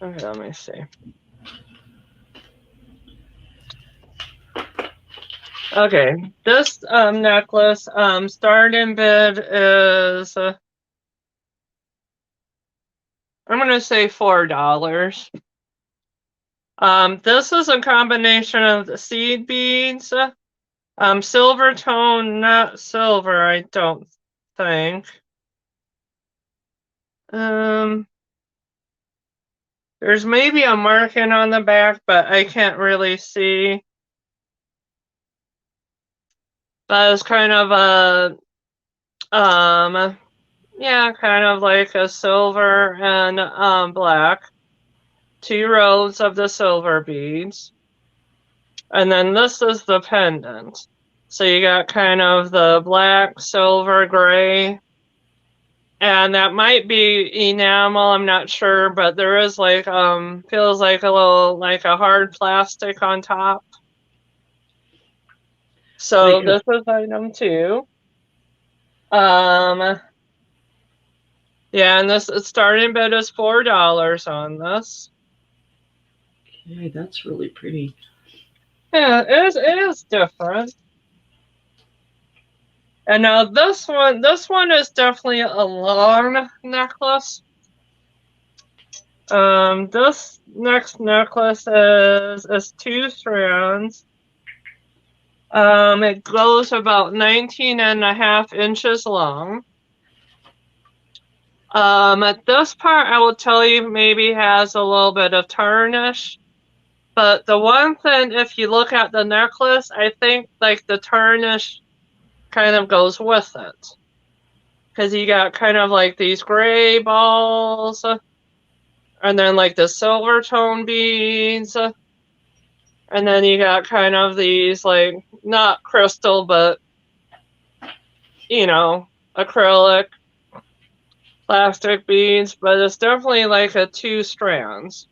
Okay, let me see. Okay, this necklace starting bid is I'm gonna say $4. This is a combination of the seed beads, silver tone, not silver, I don't think. There's maybe a marking on the back, but I can't really see. But it's kind of a, yeah, kind of like a silver and black. 2 rows of the silver beads. And then this is the pendant. So you got kind of the black, silver, gray. And that might be enamel, I'm not sure, but there is like, feels like a little, like a hard plastic on top. So Like this is item 2. Yeah, and this starting bid is $4 on this. okay, that's really pretty. Yeah, it is different. And now this one is definitely a long necklace. This next necklace is 2 strands. It goes about 19.5 inches long. This part, I will tell you, maybe has a little bit of tarnish. But the one thing, if you look at the necklace, I think like the tarnish kind of goes with it. Because you got kind of like these gray balls, and then like the silver tone beads, and then you got kind of these like, not crystal, but, you know, acrylic plastic beads, but it's definitely like a 2 strands.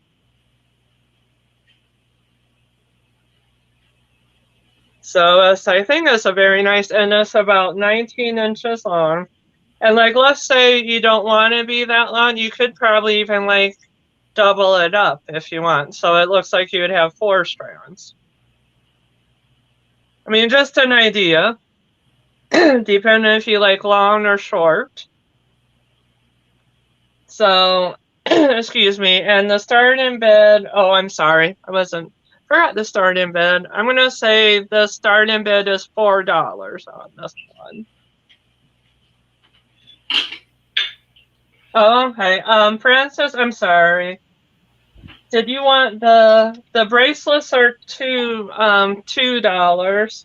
So I think it's a very nice, and it's about 19 inches long. And like, let's say you don't want to be that long, you could probably even like double it up if you want. So it looks like you would have 4 strands. I mean, just an idea, depending if you like long or short. So, excuse me, and the starting bid, oh, I'm sorry, forgot the starting bid. I'm going to say the starting bid is $4 on this one. Oh, okay. Francis, I'm sorry. Did you want the bracelets are $2.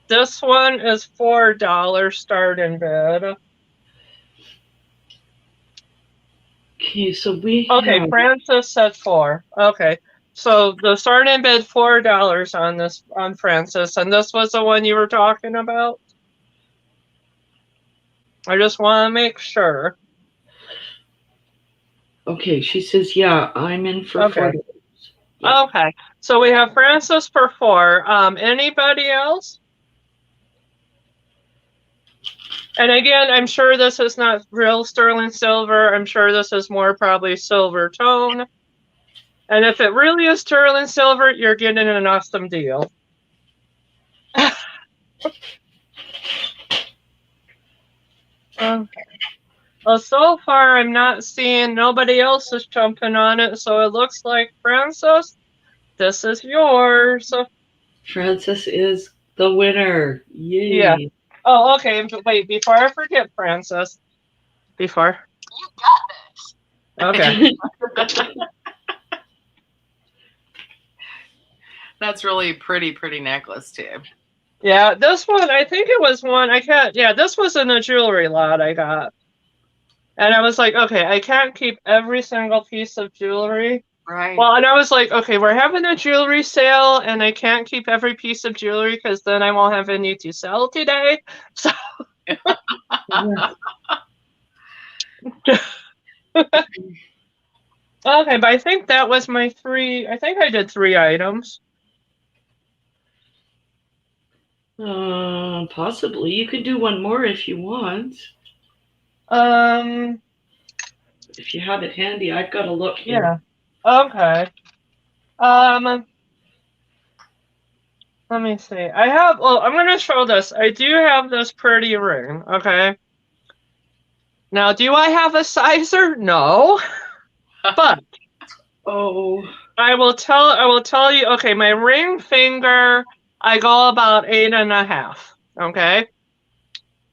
This one is $4 starting bid. Okay, so we Okay, have... Francis said 4. Okay. So the starting bid $4 on this on Francis, and this was the one you were talking about? I just want to make sure. Okay, she says, yeah, I'm in for Okay. $4. Yeah. Okay. So we have Francis for 4. Anybody else? And again, I'm sure this is not real sterling silver. I'm sure this is more probably silver tone. And if it really is sterling silver, you're getting an awesome deal. Okay. Well, so far I'm not seeing nobody else is jumping on it, so it looks like Francis, this is yours. Francis is the winner. Yay. Yeah. Oh, okay. Wait, before I forget, Francis. Before. You got this. Okay. That's really pretty necklace too. Yeah, this one, I think it was one, yeah, this was in a jewelry lot I got. And I was like, okay, I can't keep every single piece of jewelry. Right. Well, and I was like, okay, we're having a jewelry sale, and I can't keep every piece of jewelry because then I won't have any to sell today. So. Okay, but I think that was my 3. I think I did 3 items. Possibly. You could do one more if you want. If you have it handy, I've got to look here. Yeah. Okay. Let me see. I'm going to show this. I do have this pretty ring, okay? Now, do I have a sizer? No. But I will tell you, okay, my ring finger, I go about 8.5, okay?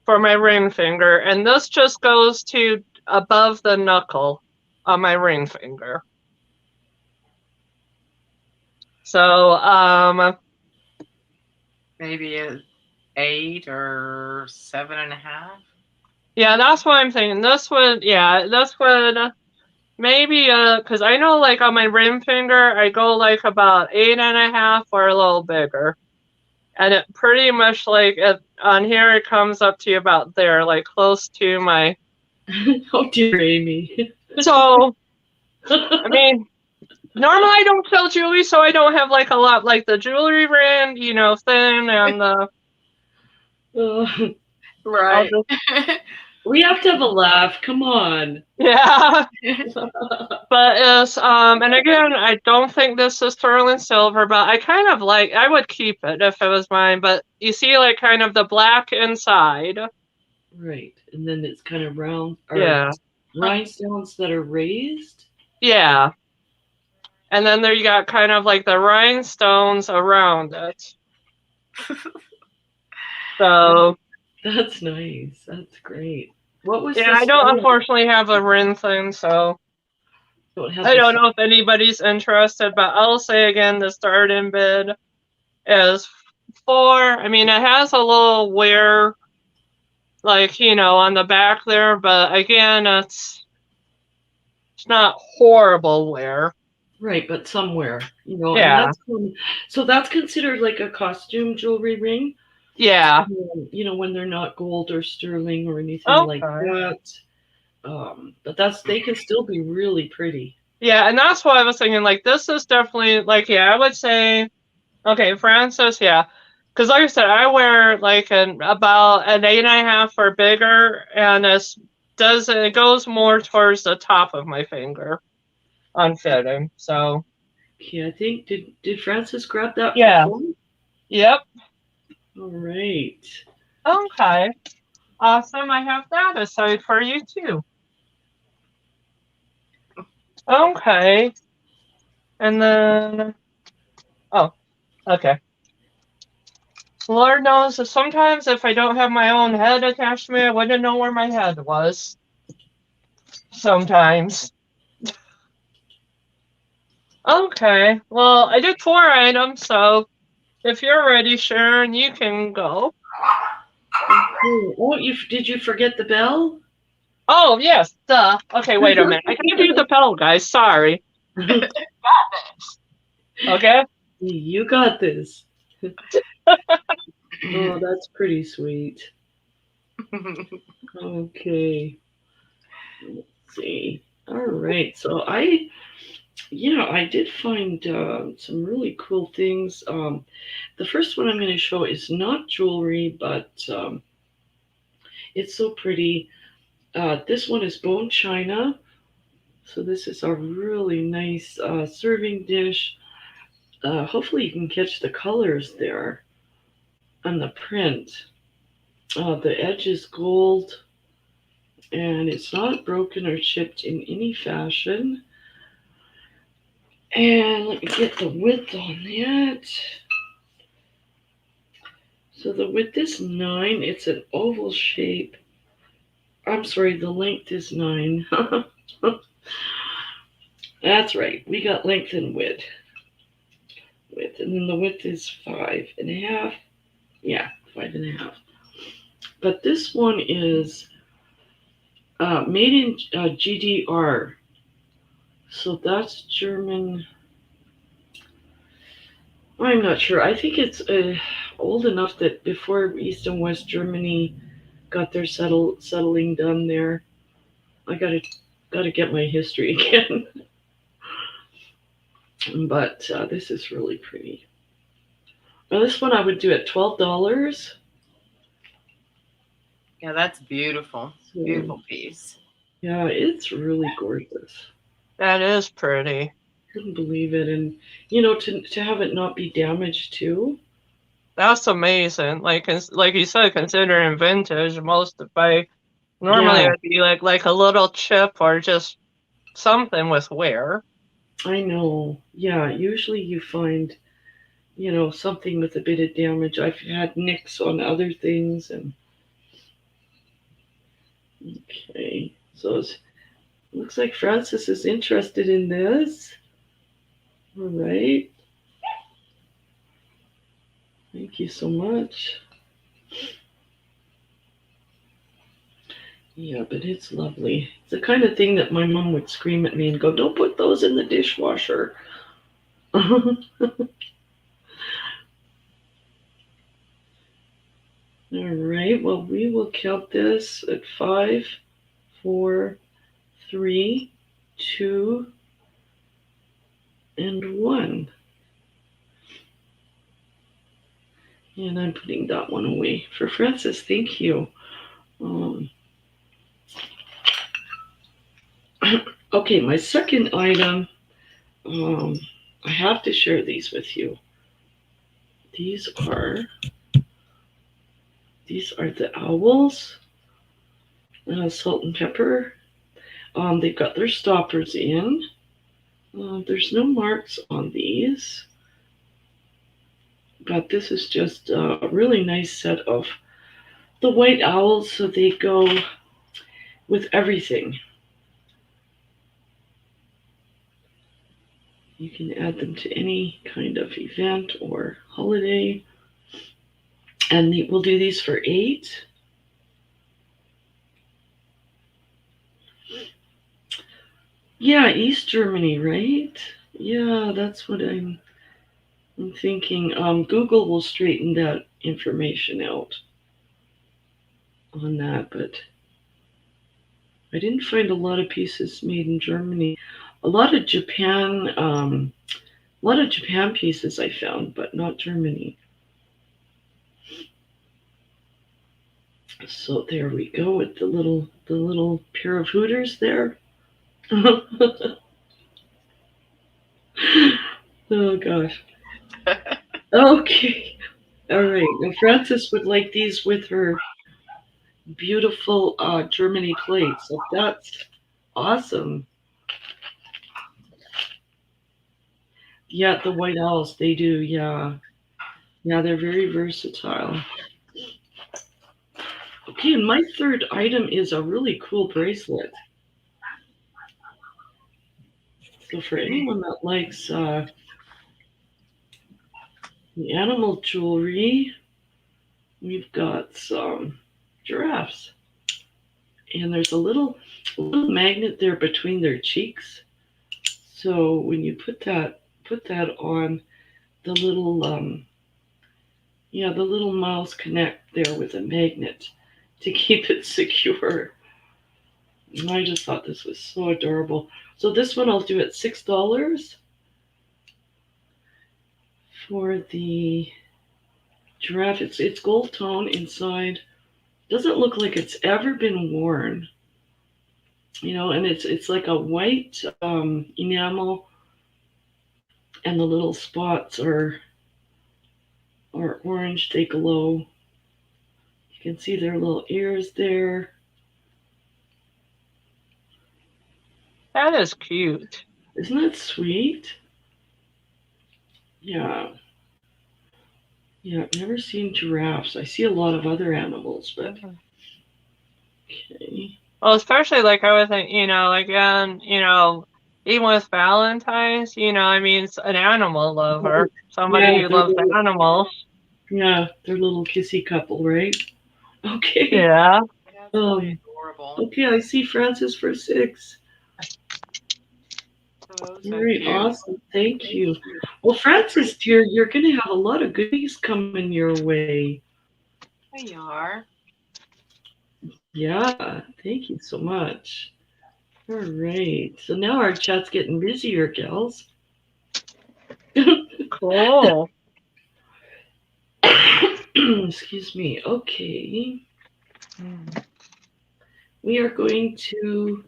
For my ring finger, and this just goes to above the knuckle on my ring finger. So, maybe a 8 or 7.5. Yeah, that's what I'm thinking. This would maybe because I know like on my ring finger I go like about 8.5 or a little bigger, and it pretty much like on here it comes up to about there, like close to my. Oh dear, Amy. So, I mean, normally I don't sell jewelry, so I don't have like a lot like the jewelry ring, you know, thin and the. Right. We have to have a laugh. Come on. Yeah. But it's and again, I don't think this is sterling silver, but I kind of I would keep it if it was mine. But you see, like kind of the black inside. Right, and then it's kind of round. Yeah. Rhinestones that are raised. Yeah. And then there you got kind of like the rhinestones around it. So. That's nice. That's great. What was Yeah, this? I don't unfortunately have a ring thing, so I don't know if anybody's interested, but I'll say again, the starting bid is 4. I mean, it has a little wear, like, you know, on the back there, but again, it's not horrible wear. Right, but somewhere, you know, Yeah. and that's considered like a costume jewelry ring. Yeah. You know, when they're not gold or sterling or anything like Okay. that. But they can still be really pretty. Yeah, and that's why I was thinking, like, this is definitely, like, yeah, I would say, okay, Francis, yeah. Because like I said, I wear, like, about an 8.5 or bigger, and it goes more towards the top of my finger on fitting, so. Okay, I think, did Francis grab that Yeah. for 4? Yep. All right. Okay. Awesome. I have that aside for you, too. Okay. And then, oh, okay. Lord knows that sometimes if I don't have my own head attached to me, I wouldn't know where my head was. Sometimes. Okay. Well, I did 4 items, so if you're ready, Sharon, you can go. Okay. Oh, did you forget the bell? Oh, yes. Duh. Okay, wait a minute. I can't do the pedal, guys. Sorry. Okay? You got this. Oh, that's pretty sweet. Okay. Let's see. All right. So I did find some really cool things. The first one I'm going to show is not jewelry, but it's so pretty. This one is bone china. So this is a really nice serving dish. Hopefully you can catch the colors there on the print. The edge is gold, and it's not broken or chipped in any fashion. And let me get the width on that. So the width is 9. It's an oval shape. I'm sorry, the length is 9. That's right. We got length and width. And then the width is 5.5. Yeah, 5.5. But this one is made in GDR. So that's German. I'm not sure. I think it's old enough that before East and West Germany got their settling done there. I gotta get my history again. But this is really pretty. Now this one I would do at $12. Yeah, that's beautiful. Beautiful piece. Yeah, it's really gorgeous. That is pretty. Couldn't believe it, and you know, to have it not be damaged too. That's amazing. Like you said, considering vintage, normally Yeah, it'd be like a little chip or just something with wear. I know. Yeah, usually you find, you know, something with a bit of damage. I've had nicks on other things, and okay, so it looks like Francis is interested in this. All right. Thank you so much. Yeah, but it's lovely. It's the kind of thing that my mom would scream at me and go, "Don't put those in the dishwasher." All right, well, we will count this at 5, 4, 3, 2, and 1. And I'm putting that one away for Francis. Thank you. Okay, my second item, I have to share these with you. These are the owls, salt and pepper. They've got their stoppers in. There's no marks on these, but this is just a really nice set of the white owls. So they go with everything. You can add them to any kind of event or holiday. And we'll do these for 8. Yeah, East Germany, right? Yeah, that's what I'm thinking. Google will straighten that information out on that, but I didn't find a lot of pieces made in Germany. A lot of Japan pieces I found, but not Germany. So there we go with the little pair of hooters there. Oh gosh. Okay. All right. Now Frances would like these with her beautiful Germany plate. So that's awesome. Yeah, the white owls, they do. Yeah. Yeah, they're very versatile. Okay, and my third item is a really cool bracelet. So for anyone that likes the animal jewelry, we've got some giraffes. And there's a little magnet there between their cheeks. So when you put that on, the little the little mouths connect there with a magnet to keep it secure. And I just thought this was so adorable. So this one I'll do at $6 for the giraffe. It's gold tone inside. Doesn't look like it's ever been worn. And it's like a white enamel, and the little spots are orange. They glow. You can see their little ears there. That is cute. Isn't that sweet? Yeah. Yeah, I've never seen giraffes. I see a lot of other animals, but okay. Well, especially like I was thinking, even with Valentine's, I mean, it's an animal lover, somebody who loves animals. Yeah, they're a little kissy couple, right? Okay. Yeah. That's really adorable. Okay, I see Frances for 6. So Very cute. awesome. Thank you. Well, Frances, dear, you're going to have a lot of goodies coming your way. There you are. Yeah, thank you so much. All right. So now our chat's getting busier, gals. Cool. Excuse me. Okay. We are going to.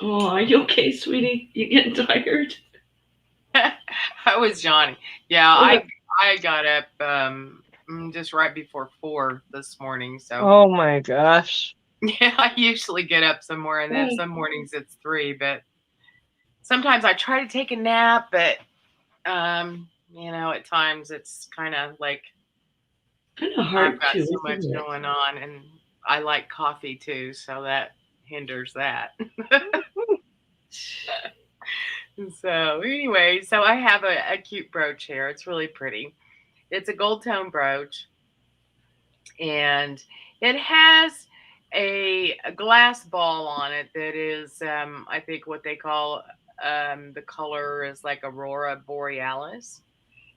Oh, are you okay, sweetie? You getting tired? I was Johnny. Yeah, I got up just right before 4 this morning. So. Oh my gosh. Yeah, I usually get up somewhere, and then some mornings it's 3. But sometimes I try to take a nap, but at times it's kind of like hard. I've got so much going on, and I like coffee too, so that hinders that. So anyway, so I have a cute brooch here. It's really pretty. It's a gold tone brooch, and it has a glass ball on it that is, I think what they call, the color is like Aurora Borealis,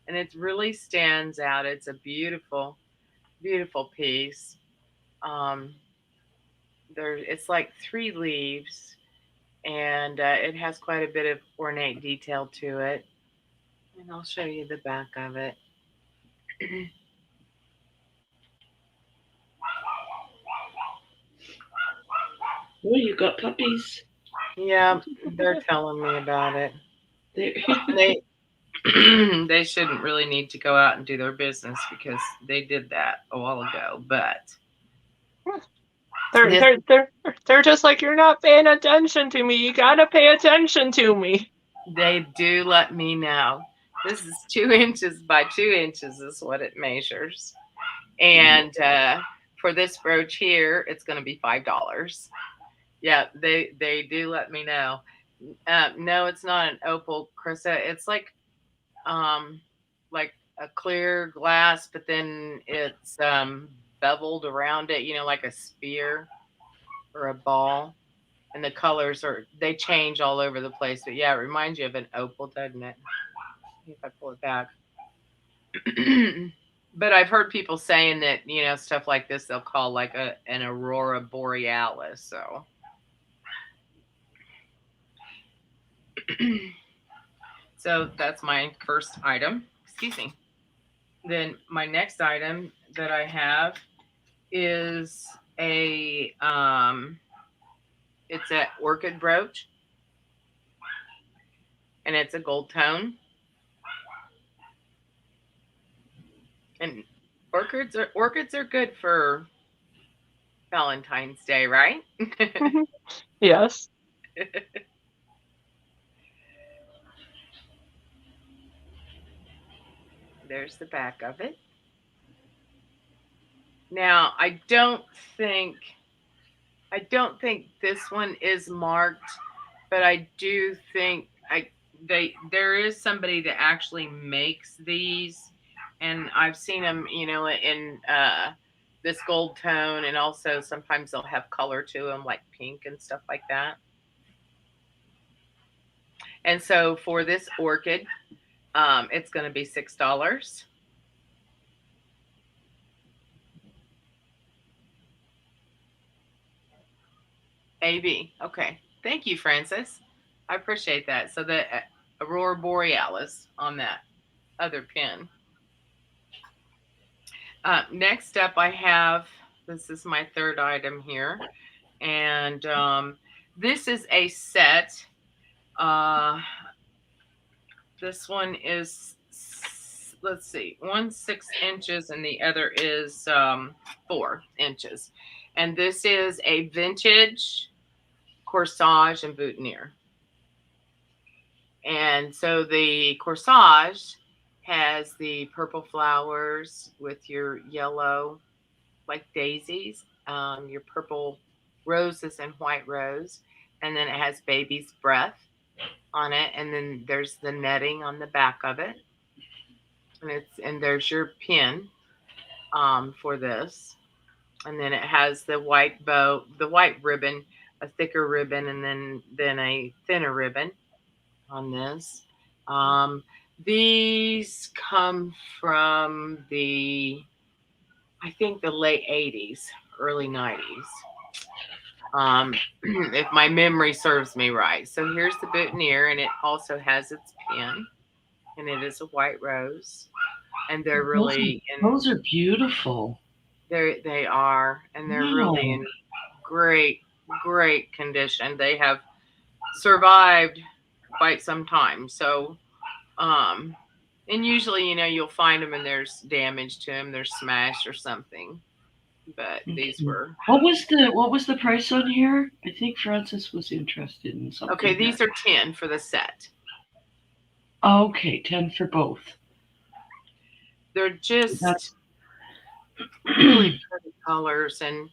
and it really stands out. It's a beautiful, beautiful piece. It's like 3 leaves, and it has quite a bit of ornate detail to it. And I'll show you the back of it. Oh, you got puppies. Yeah, they're telling me about it. They shouldn't really need to go out and do their business because they did that a while ago, but they're just like, you're not paying attention to me. You gotta pay attention to me. They do let me know. This is 2 inches by 2 inches is what it measures. And for this brooch here, it's going to be $5. Yeah, they do let me know. No, it's not an opal, Krista. It's like a clear glass, but then it's beveled around it, like a spear or a ball. And the colors they change all over the place. But yeah, it reminds you of an opal, doesn't it? If I pull it back. But I've heard people saying that, stuff like this they'll call like an aurora borealis. So that's my first item. Excuse me. Then my next item that I have is it's an orchid brooch, and it's a gold tone. And orchids are good for Valentine's Day, right? Yes. There's the back of it. Now, I don't think this one is marked, but I do think there is somebody that actually makes these, and I've seen them, in this gold tone, and also sometimes they'll have color to them, like pink and stuff like that. And so for this orchid, it's going to be $6. AB. Okay. Thank you, Francis. I appreciate that. So the Aurora Borealis on that other pin. Next up, I have, this is my third item here. And this is a set. This one is, let's see, 6 inches and the other is 4 inches. And this is a vintage Corsage and Boutonniere. And so the Corsage has the purple flowers with your yellow, like daisies, your purple roses and white rose. And then it has baby's breath on it. And then there's the netting on the back of it. And there's your pin for this. And then it has the white bow, the white ribbon, a thicker ribbon, and then a thinner ribbon on this. These come from I think the late 80s, early 90s. If my memory serves me right. So here's the boutonniere, and it also has its pin, and it is a white rose. And they're really those are beautiful. They are, and they're really in great condition. They have survived quite some time. So, and usually, you'll find them and there's damage to them, they're smashed or something. But these were. What was the price on here? I think Francis was interested in something. Okay, these are 10 for the set. Okay, 10 for both. They're just really pretty colors, and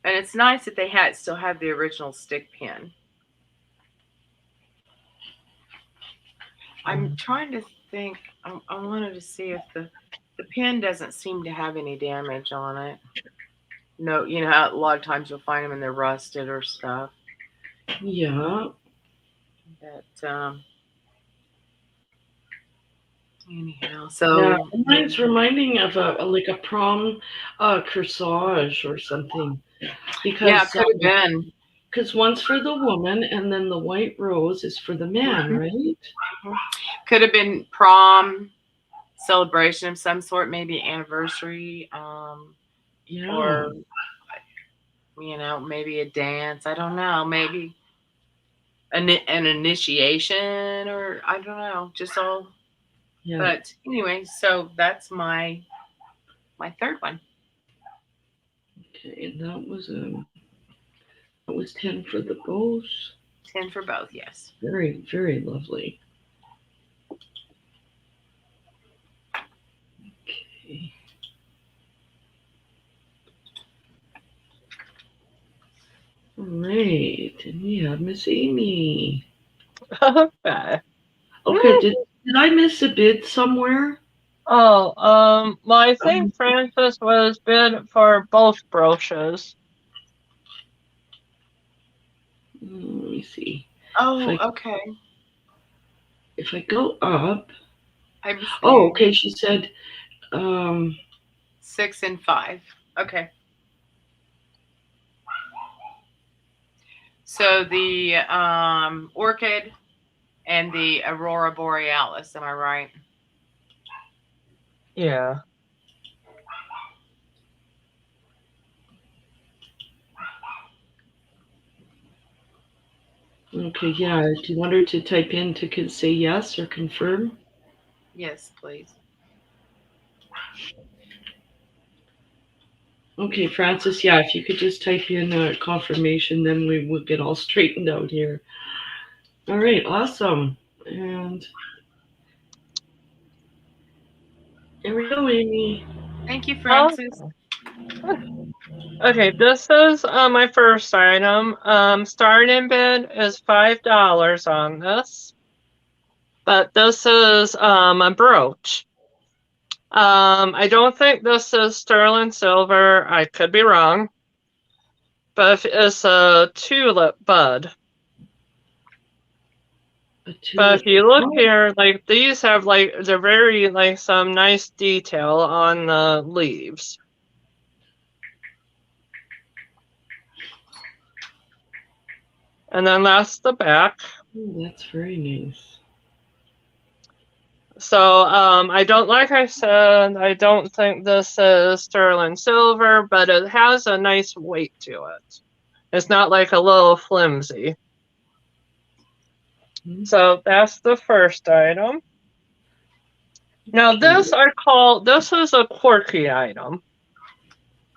it's nice that they still have the original stick pin. I'm trying to think. I wanted to see if the pin doesn't seem to have any damage on it. No, how a lot of times you'll find them and they're rusted or stuff. Yeah. But anyhow, so mine's reminding of a prom corsage or something. Because yeah, it could have been. Because one's for the woman and then the white rose is for the man, right? Mm-hmm. Could have been prom, celebration of some sort, maybe anniversary, or maybe a dance. I don't know, maybe an initiation, or I don't know, just all. Yeah. But anyway, so that's my third one. Okay, and that was 10 for the both. 10 for both, yes. Very, very lovely. Okay. All right, and we have Miss Amy. Okay. Okay, did I miss a bid somewhere? Oh, well, I think Francis was bid for both brooches. Let me see. Oh, okay. If I go up. I'm seeing Oh, okay. She said 6 and 5. Okay. So the Orchid and the Aurora Borealis, am I right? Yeah. okay, yeah. Do you want her to type in to say yes or confirm? Yes, please. Okay, Francis, yeah, if you could just type in confirmation, then we will get all straightened out here. All right, awesome. And there we go, Amy. Thank you, Francis. Okay, this is my first item. Starting bid is $5 on this. But this is a brooch. I don't think this is sterling silver. I could be wrong. But it's a Tulip Bud. But if you look here, like these have like they're very like some nice detail on the leaves. And then that's the back. Oh, that's very nice. So I don't, like I said, I don't think this is sterling silver, but it has a nice weight to it. It's not like a little flimsy. So that's the first item. Now this is a quirky item.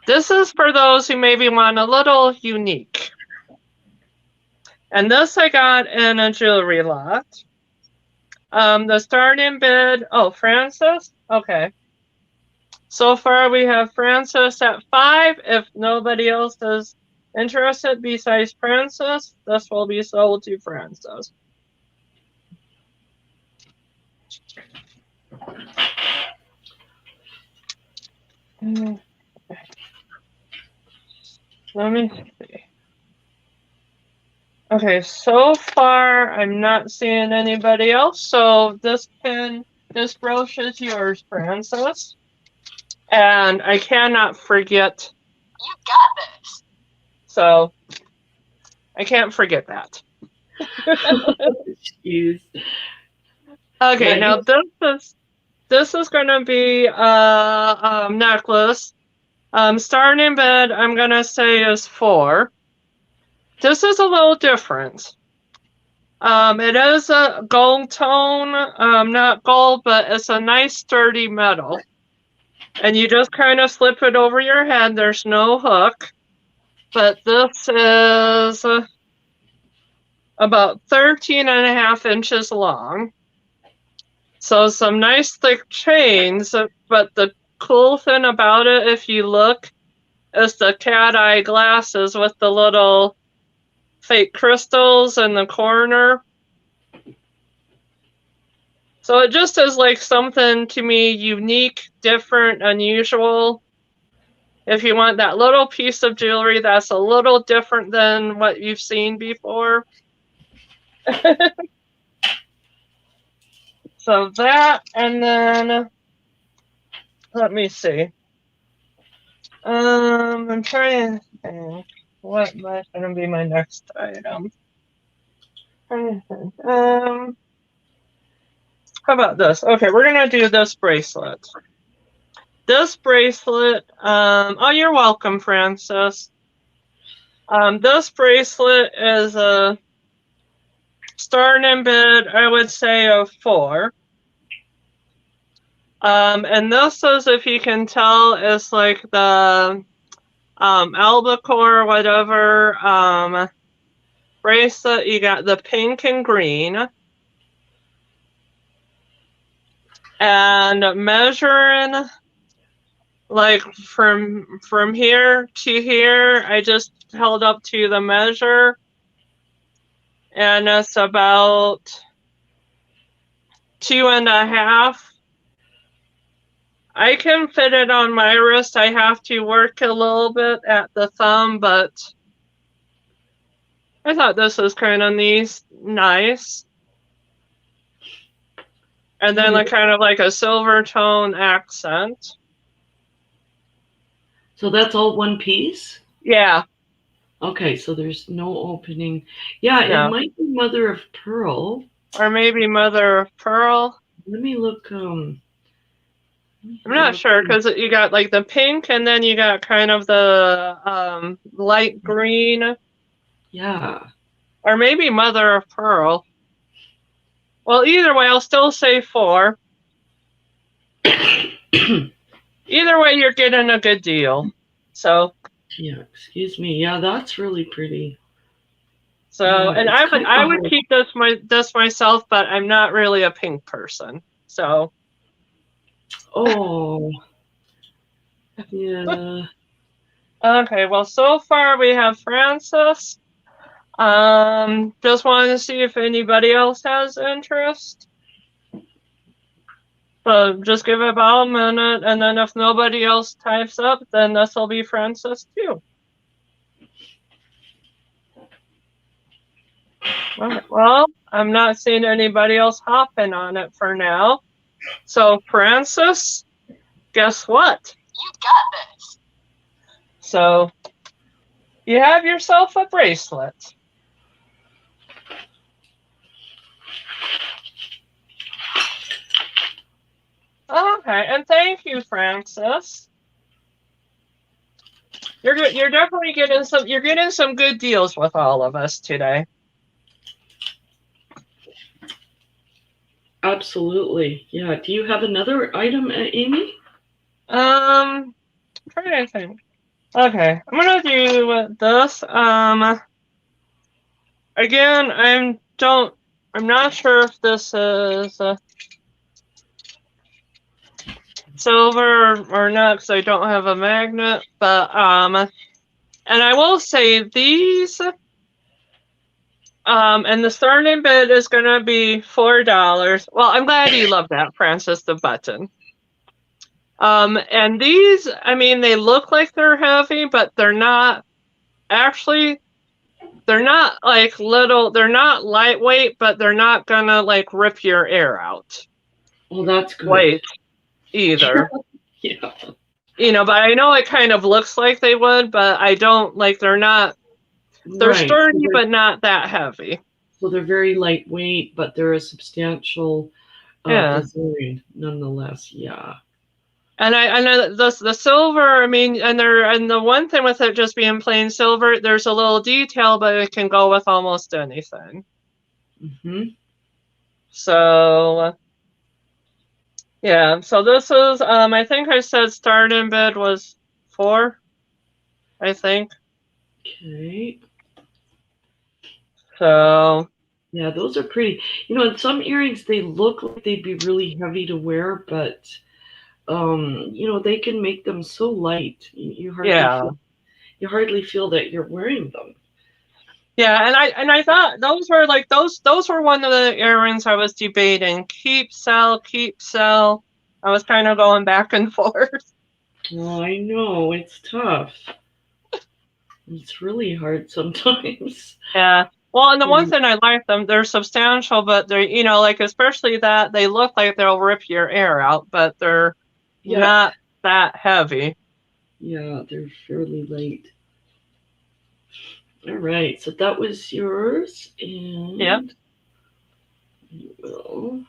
This is for those who maybe want a little unique. And this I got in a jewelry lot. The starting bid, oh, Francis? Okay. So far we have Francis at 5. If nobody else is interested besides Francis, this will be sold to Francis. Let me see. Okay, so far I'm not seeing anybody else, so this brooch is yours, Francis. And I cannot forget. You got this. So I can't forget that. Jeez. Okay, Yeah, now this is gonna be a necklace. Starting bid, I'm gonna say is 4. This is a little different. It is a gold tone, not gold, but it's a nice sturdy metal. And you just kind of slip it over your head. There's no hook. But this is about 13.5 inches long. So some nice thick chains, but the cool thing about it, if you look, is the cat eye glasses with the little fake crystals in the corner. So it just is like something to me unique, different, unusual. If you want that little piece of jewelry that's a little different than what you've seen before. So that, and then let me see. I'm trying to think what might gonna be my next item. How about this? Okay, we're gonna do this bracelet. This bracelet, oh, you're welcome, Francis. This bracelet is a starting bid, I would say, of 4. And this is, if you can tell, is like the albacore, whatever, bracelet. You got the pink and green. And measuring like from here to here, I just held up to the measure, and it's about 2.5. I can fit it on my wrist. I have to work a little bit at the thumb, but I thought this was kind of nice. And then like kind of like a silver tone accent. So that's all one piece? Yeah. Okay, so there's no opening. Yeah, No. it might be mother of pearl. Or maybe mother of pearl. Let me look. I'm not sure because you got like the pink and then you got kind of the light green. Yeah. Or maybe mother of pearl. Well, either way, I'll still say 4. Either way, you're getting a good deal. So. Yeah, excuse me. Yeah, that's really pretty. So, yeah, and I would keep this myself, but I'm not really a pink person. So. Oh. Yeah. Okay, well, so far we have Francis. Just wanted to see if anybody else has interest. So just give it about a minute, and then if nobody else types up, then this will be Francis too. Okay, well, I'm not seeing anybody else hopping on it for now. So Francis, guess what? You've got this. So you have yourself a bracelet. Okay, and thank you, Francis. You're definitely getting some good deals with all of us today. Absolutely. Yeah. Do you have another item, Amy? I'm trying to think. Okay, I'm gonna do this. Again, I'm not sure if this is silver or not because I don't have a magnet, but and I will say these and the starting bid is gonna be $4. Well, I'm glad you love that, Francis, the button. And these, I mean, they look like they're heavy, but they're not. Actually, they're not like little, they're not lightweight, but they're not gonna like rip your air out. Oh, that's good. Weight either. Yeah. You know, but I know it kind of looks like they would, but I don't like, they're not, they're right. sturdy, but not that heavy. So they're very lightweight, but they're a substantial design nonetheless. Yeah. And I know the silver, I mean, and the one thing with it just being plain silver, there's a little detail, but it can go with almost anything. Mm-hmm. So yeah, so this is I think I said starting bid was 4, I think. Okay. So yeah, those are pretty. You know, in some earrings they look like they'd be really heavy to wear, but you know, they can make them so light. You hardly feel that you're wearing them. Yeah, and I thought those were like those were one of the earrings I was debating. Keep, sell. I was kind of going back and forth. Oh, I know, it's tough. It's really hard sometimes. Yeah. Well, and the one thing I like them, they're substantial, but they're, you know, like especially that they look like they'll rip your air out, but they're not that heavy. Yeah, they're fairly light. All right, so that was yours, and yeah. Well,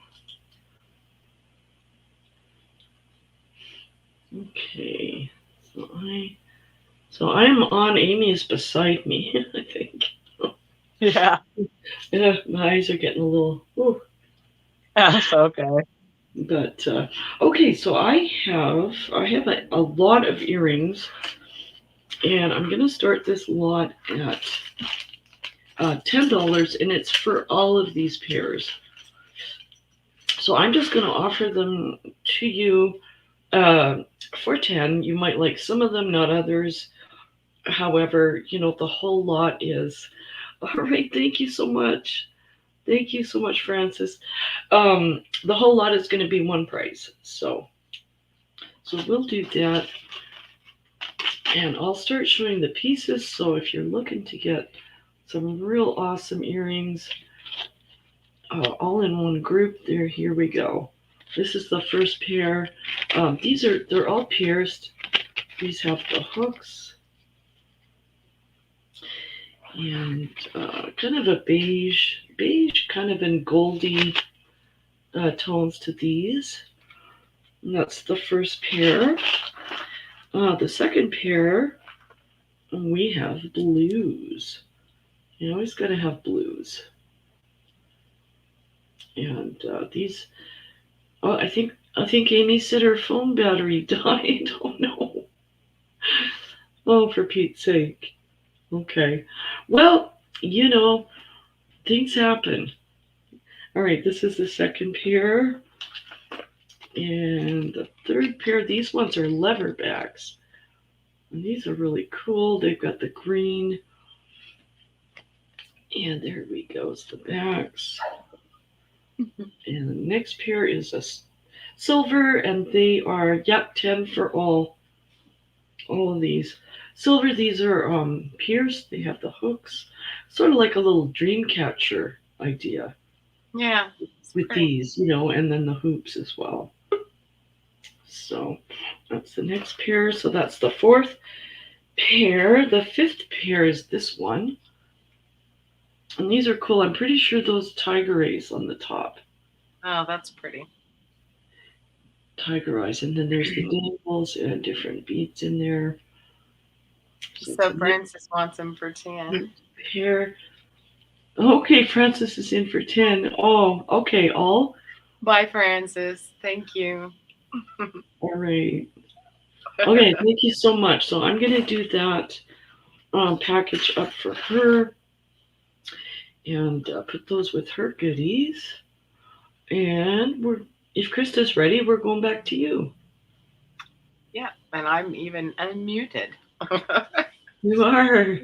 okay. So I'm on. Amy is beside me, I think. Yeah. Yeah, my eyes are getting a little. Whew. That's okay. But okay, so I have a lot of earrings, and I'm gonna start this lot at $10, and it's for all of these pairs. So I'm just gonna offer them to you For 10, you might like some of them, not others. However, the whole lot is all right. Thank you so much. Thank you so much, Francis. The whole lot is going to be one price. So we'll do that. And I'll start showing the pieces. So if you're looking to get some real awesome earrings, all in one group, here we go. This is the first pair. They're all pierced. These have the hooks. And kind of a beige, kind of in goldy tones to these. And that's the first pair. The second pair, we have blues. You always got to have blues. And these, I think Amy said her phone battery died. Oh no. Oh, for Pete's sake. Okay. Well, things happen. All right, this is the second pair. And the third pair, these ones are leverbacks. And these are really cool. They've got the green. And there we go, the backs. And the next pair is a silver, and they are, 10 for all of these. Silver, these are pierced. They have the hooks. Sort of like a little dream catcher idea. Yeah. With these, and then the hoops as well. So that's the next pair. So that's the fourth pair. The fifth pair is this one. And these are cool. I'm pretty sure those tiger eyes on the top. Oh, that's pretty. Tiger eyes. And then there's the dangles and different beads in there. So Francis wants them for 10. Pair. Okay, Francis is in for 10. Oh, okay, all. Bye, Francis. Thank you. All right. Okay, thank you so much. So I'm going to do that package up for her and put those with her goodies. And if Krista's ready, we're going back to you. Yeah, and I'm even unmuted. You are.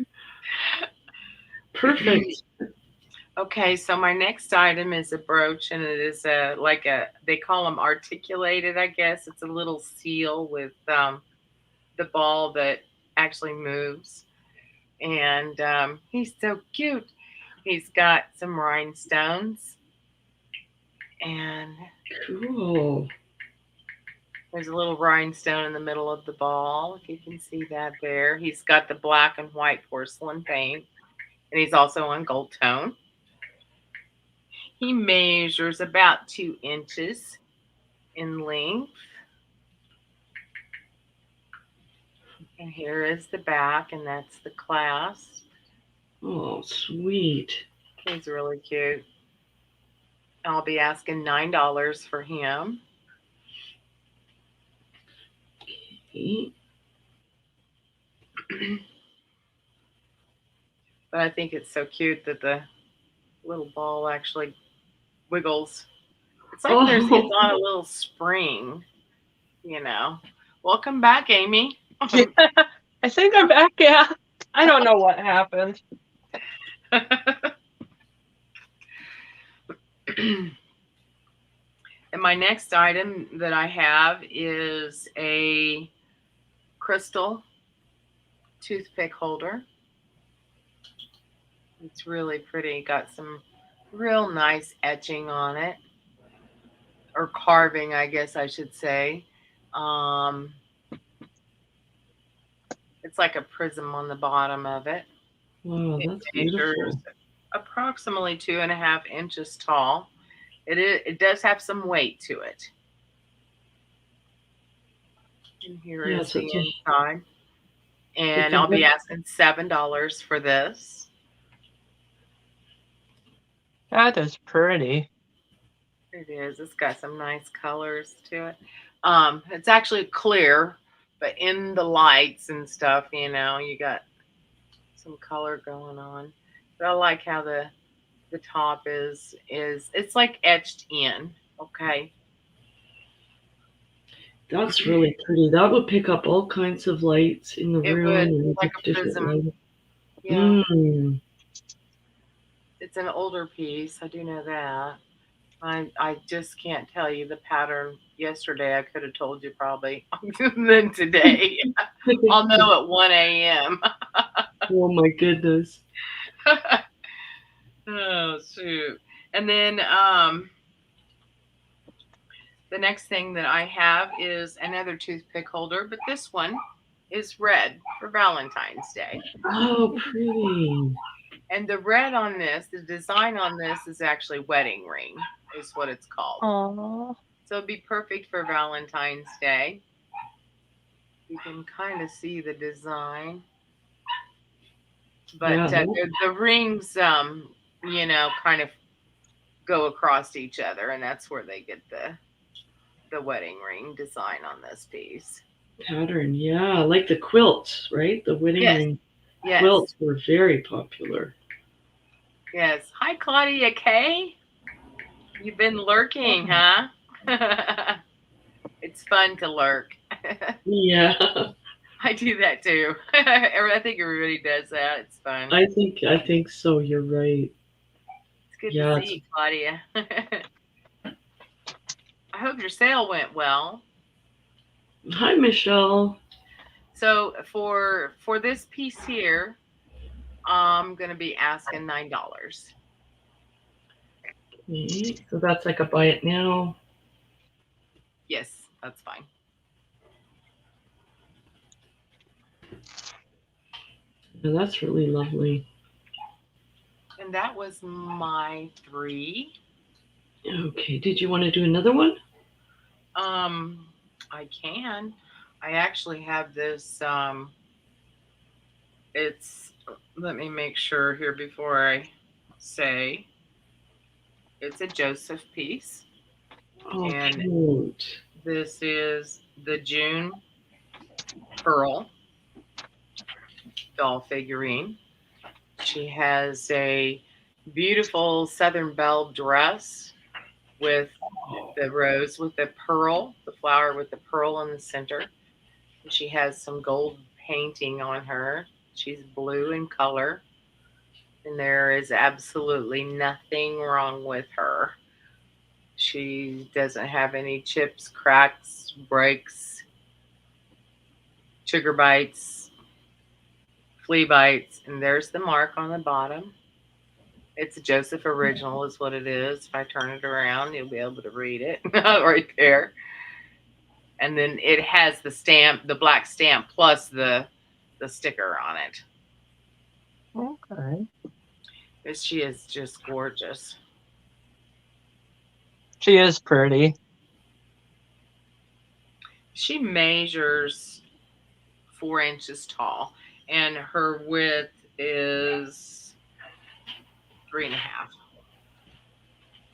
Perfect. Okay, so my next item is a brooch, and it is they call them articulated, I guess. It's a little seal with the ball that actually moves. And he's so cute. He's got some rhinestones. And cool. There's a little rhinestone in the middle of the ball. If you can see that there. He's got the black and white porcelain paint. And he's also on gold tone. He measures about 2 inches in length. And here is the back, and that's the clasp. Oh, sweet. He's really cute. I'll be asking $9 for him. Okay. But I think it's so cute that the little ball actually wiggles. It's like it's on a little spring, Welcome back, Amy. Yeah, I think I'm back. Yeah, I don't know what happened. And my next item that I have is a crystal toothpick holder. It's really pretty. Got some real nice etching on it, or carving, I guess I should say. It's like a prism on the bottom of it. Wow, that's beautiful. Approximately 2.5 inches tall. It does have some weight to it. And here is the inside. And I'll be asking $7 for this. That is pretty. It is. It's got some nice colors to it. It's actually clear, but in the lights and stuff, you got some color going on. But I like how the top is it's like etched in. Okay. That's really pretty. That would pick up all kinds of lights in the It room would, and like give a different prism. light. Yeah, Mm. it's an older piece. I do know that. I just can't tell you the pattern. Yesterday, I could have told you probably. Then today, I'll know at 1 a.m. Oh my goodness. Oh shoot! And then the next thing that I have is another toothpick holder, but this one is red for Valentine's Day. Oh, pretty. And the red on this, the design on this is actually wedding ring, is what it's called. Aww. So it'd be perfect for Valentine's Day. You can kind of see the design. But Yeah. the rings, kind of go across each other, and that's where they get the wedding ring design on this piece. Pattern. Yeah. Like the quilts, right? The wedding Yes. ring Yes. quilts were very popular. Yes. Hi, Claudia K. You've been lurking, huh? It's fun to lurk. Yeah. I do that too. I think everybody does that. It's fun. I think so. You're right. It's good Yeah, to see you, Claudia. I hope your sale went well. Hi, Michelle. So for this piece here, I'm gonna be asking $9. Okay, so that's like a buy it now. Yes, that's fine. Yeah, that's really lovely. And that was my 3. Okay, did you want to do another one? I can. I actually have this. It's. Let me make sure here before I say. It's a Joseph piece. Oh, And cute. this is the June Pearl doll figurine. She has a beautiful Southern Belle dress with the rose with the pearl, the flower with the pearl in the center. And she has some gold painting on her. She's blue in color. And there is absolutely nothing wrong with her. She doesn't have any chips, cracks, breaks, sugar bites, flea bites, and there's the mark on the bottom. It's a Joseph original is what it is. If I turn it around, you'll be able to read it right there. And then it has the stamp, the black stamp, plus the sticker on it. Okay. She is just gorgeous. She is pretty. She measures 4 inches tall, and her width is 3.5.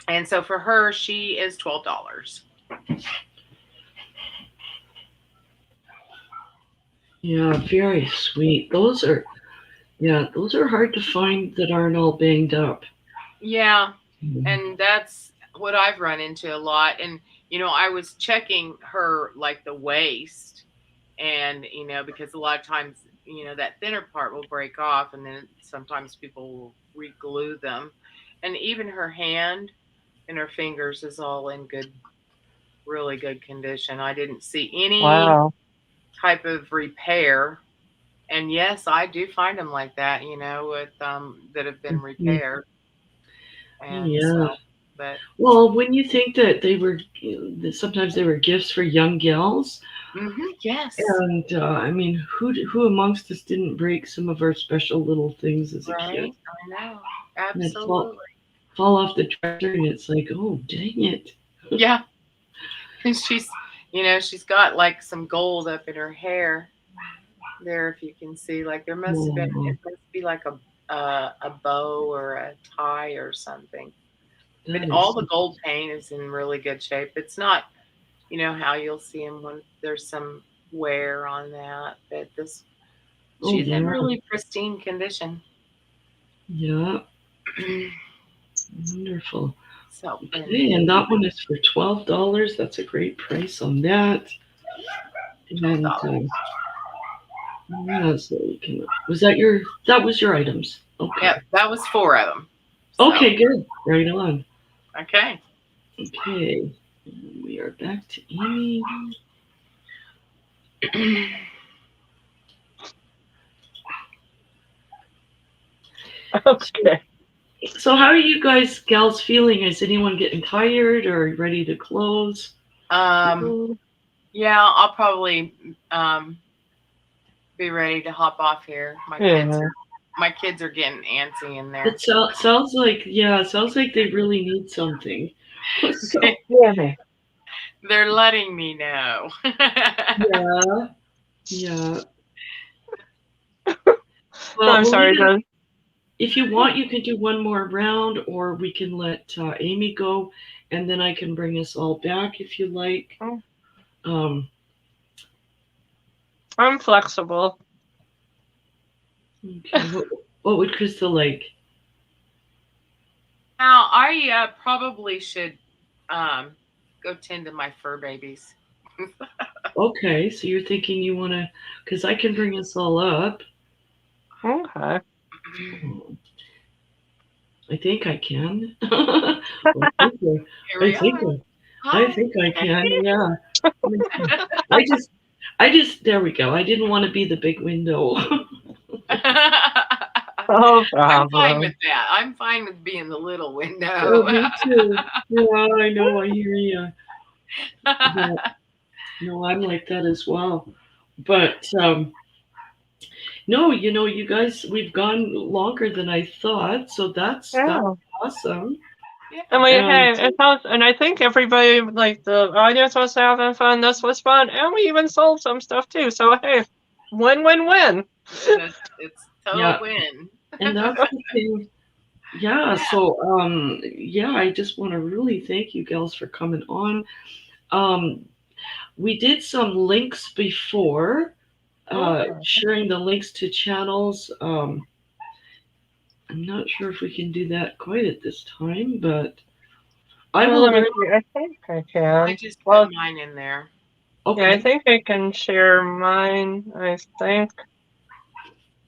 And so for her, she is $12. Yeah, very sweet. Those are hard to find that aren't all banged up. Yeah, and that's what I've run into a lot. And I was checking her like the waist, and because a lot of times that thinner part will break off, and then sometimes people will re-glue them. And even her hand and her fingers is all in really good condition. I didn't see any type of repair. And yes, I do find them like that, with that have been repaired. And so, but well, when you think that sometimes they were gifts for young gals. Yes. And I mean, who amongst us didn't break some of our special little things as a kid? I know, absolutely. Fall off the dresser, and it's like, oh, dang it. Yeah. And she's got like some gold up in her hair there, if you can see. Like there must have been, it must be like a bow or a tie or something. But all the gold paint is in really good shape. It's not, how you'll see them when there's some wear on that. But she's in really pristine condition. Yeah. Wonderful. So, okay, and that one is for $12. That's a great price on that. And yeah, so was that your items? Okay. Yep, that was 4 of them. So. Okay, good. Right on. Okay. Okay. And we are back to Amy. Okay. So how are you guys gals feeling? Is anyone getting tired or ready to close? Yeah, I'll probably be ready to hop off here. My kids are getting antsy in there. It sounds like they really need something. So, they're letting me know. Yeah. Well, I'm sorry, John. If you want, you can do one more round, or we can let Amy go, and then I can bring us all back if you like. I'm flexible. Okay. What would Krista like? Now, I probably should go tend to my fur babies. Okay, so you're thinking you want to, because I can bring us all up. Okay. I think I can. I think I can. Yeah. I just. There we go. I didn't want to be the big window. Oh, I'm fine with that. I'm fine with being the little window. Oh, me too. Yeah, I know. I hear you. No, I'm like that as well. But no, you guys, we've gone longer than I thought, so that's awesome. Yeah. And I think everybody, like the audience, was having fun. This was fun, and we even sold some stuff too. So hey, win. It's total win. And that's the thing. Yeah. So I just want to really thank you gals for coming on. We did some links before, sharing the links to channels. I'm not sure if we can do that quite at this time, but I will. I think I can. I just put mine in there. Okay. Yeah, I think I can share mine. I think.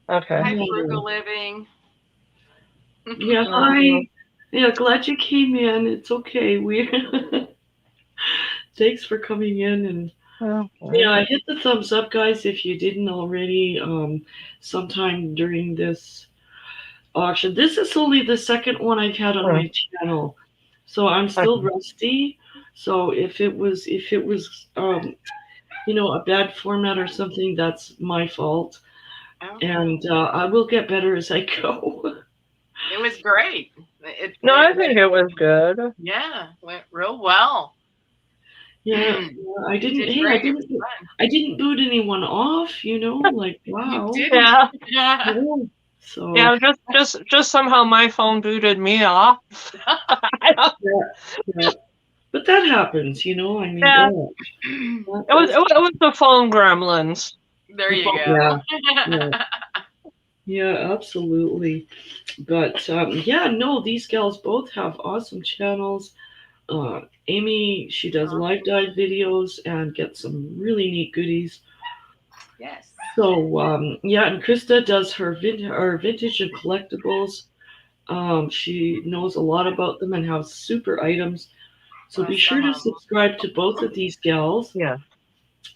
Okay. Hi, Frugal Living. Yeah, hi. Yeah, glad you came in. It's okay. Thanks for coming in, and yeah, hit the thumbs up, guys, if you didn't already. Sometime during this auction, this is only the second one I've had on my channel, so I'm still rusty. So if it was a bad format or something, that's my fault, and I will get better as I go. It was great. I think it was good. Yeah, went real well. Yeah, I didn't. Hey, I didn't boot anyone off. Like wow. Yeah. So yeah, just somehow my phone booted me off. Yeah. But that happens, I mean. Yeah. It was the phone gremlins. There you go. Yeah, absolutely. But these gals both have awesome channels. Amy, she does live dive videos and gets some really neat goodies. Yes. So and Krista does her vintage and collectibles. She knows a lot about them and has super items. So be sure to subscribe to both of these gals. Yeah.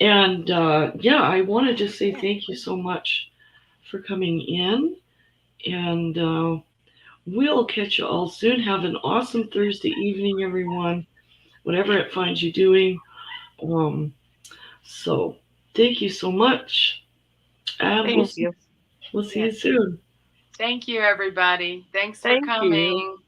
And I want to just say thank you so much for coming in. And we'll catch you all soon. Have an awesome Thursday evening, everyone. Whatever it finds you doing. So thank you so much. And we'll see you soon. Thank you, everybody. Thanks for coming.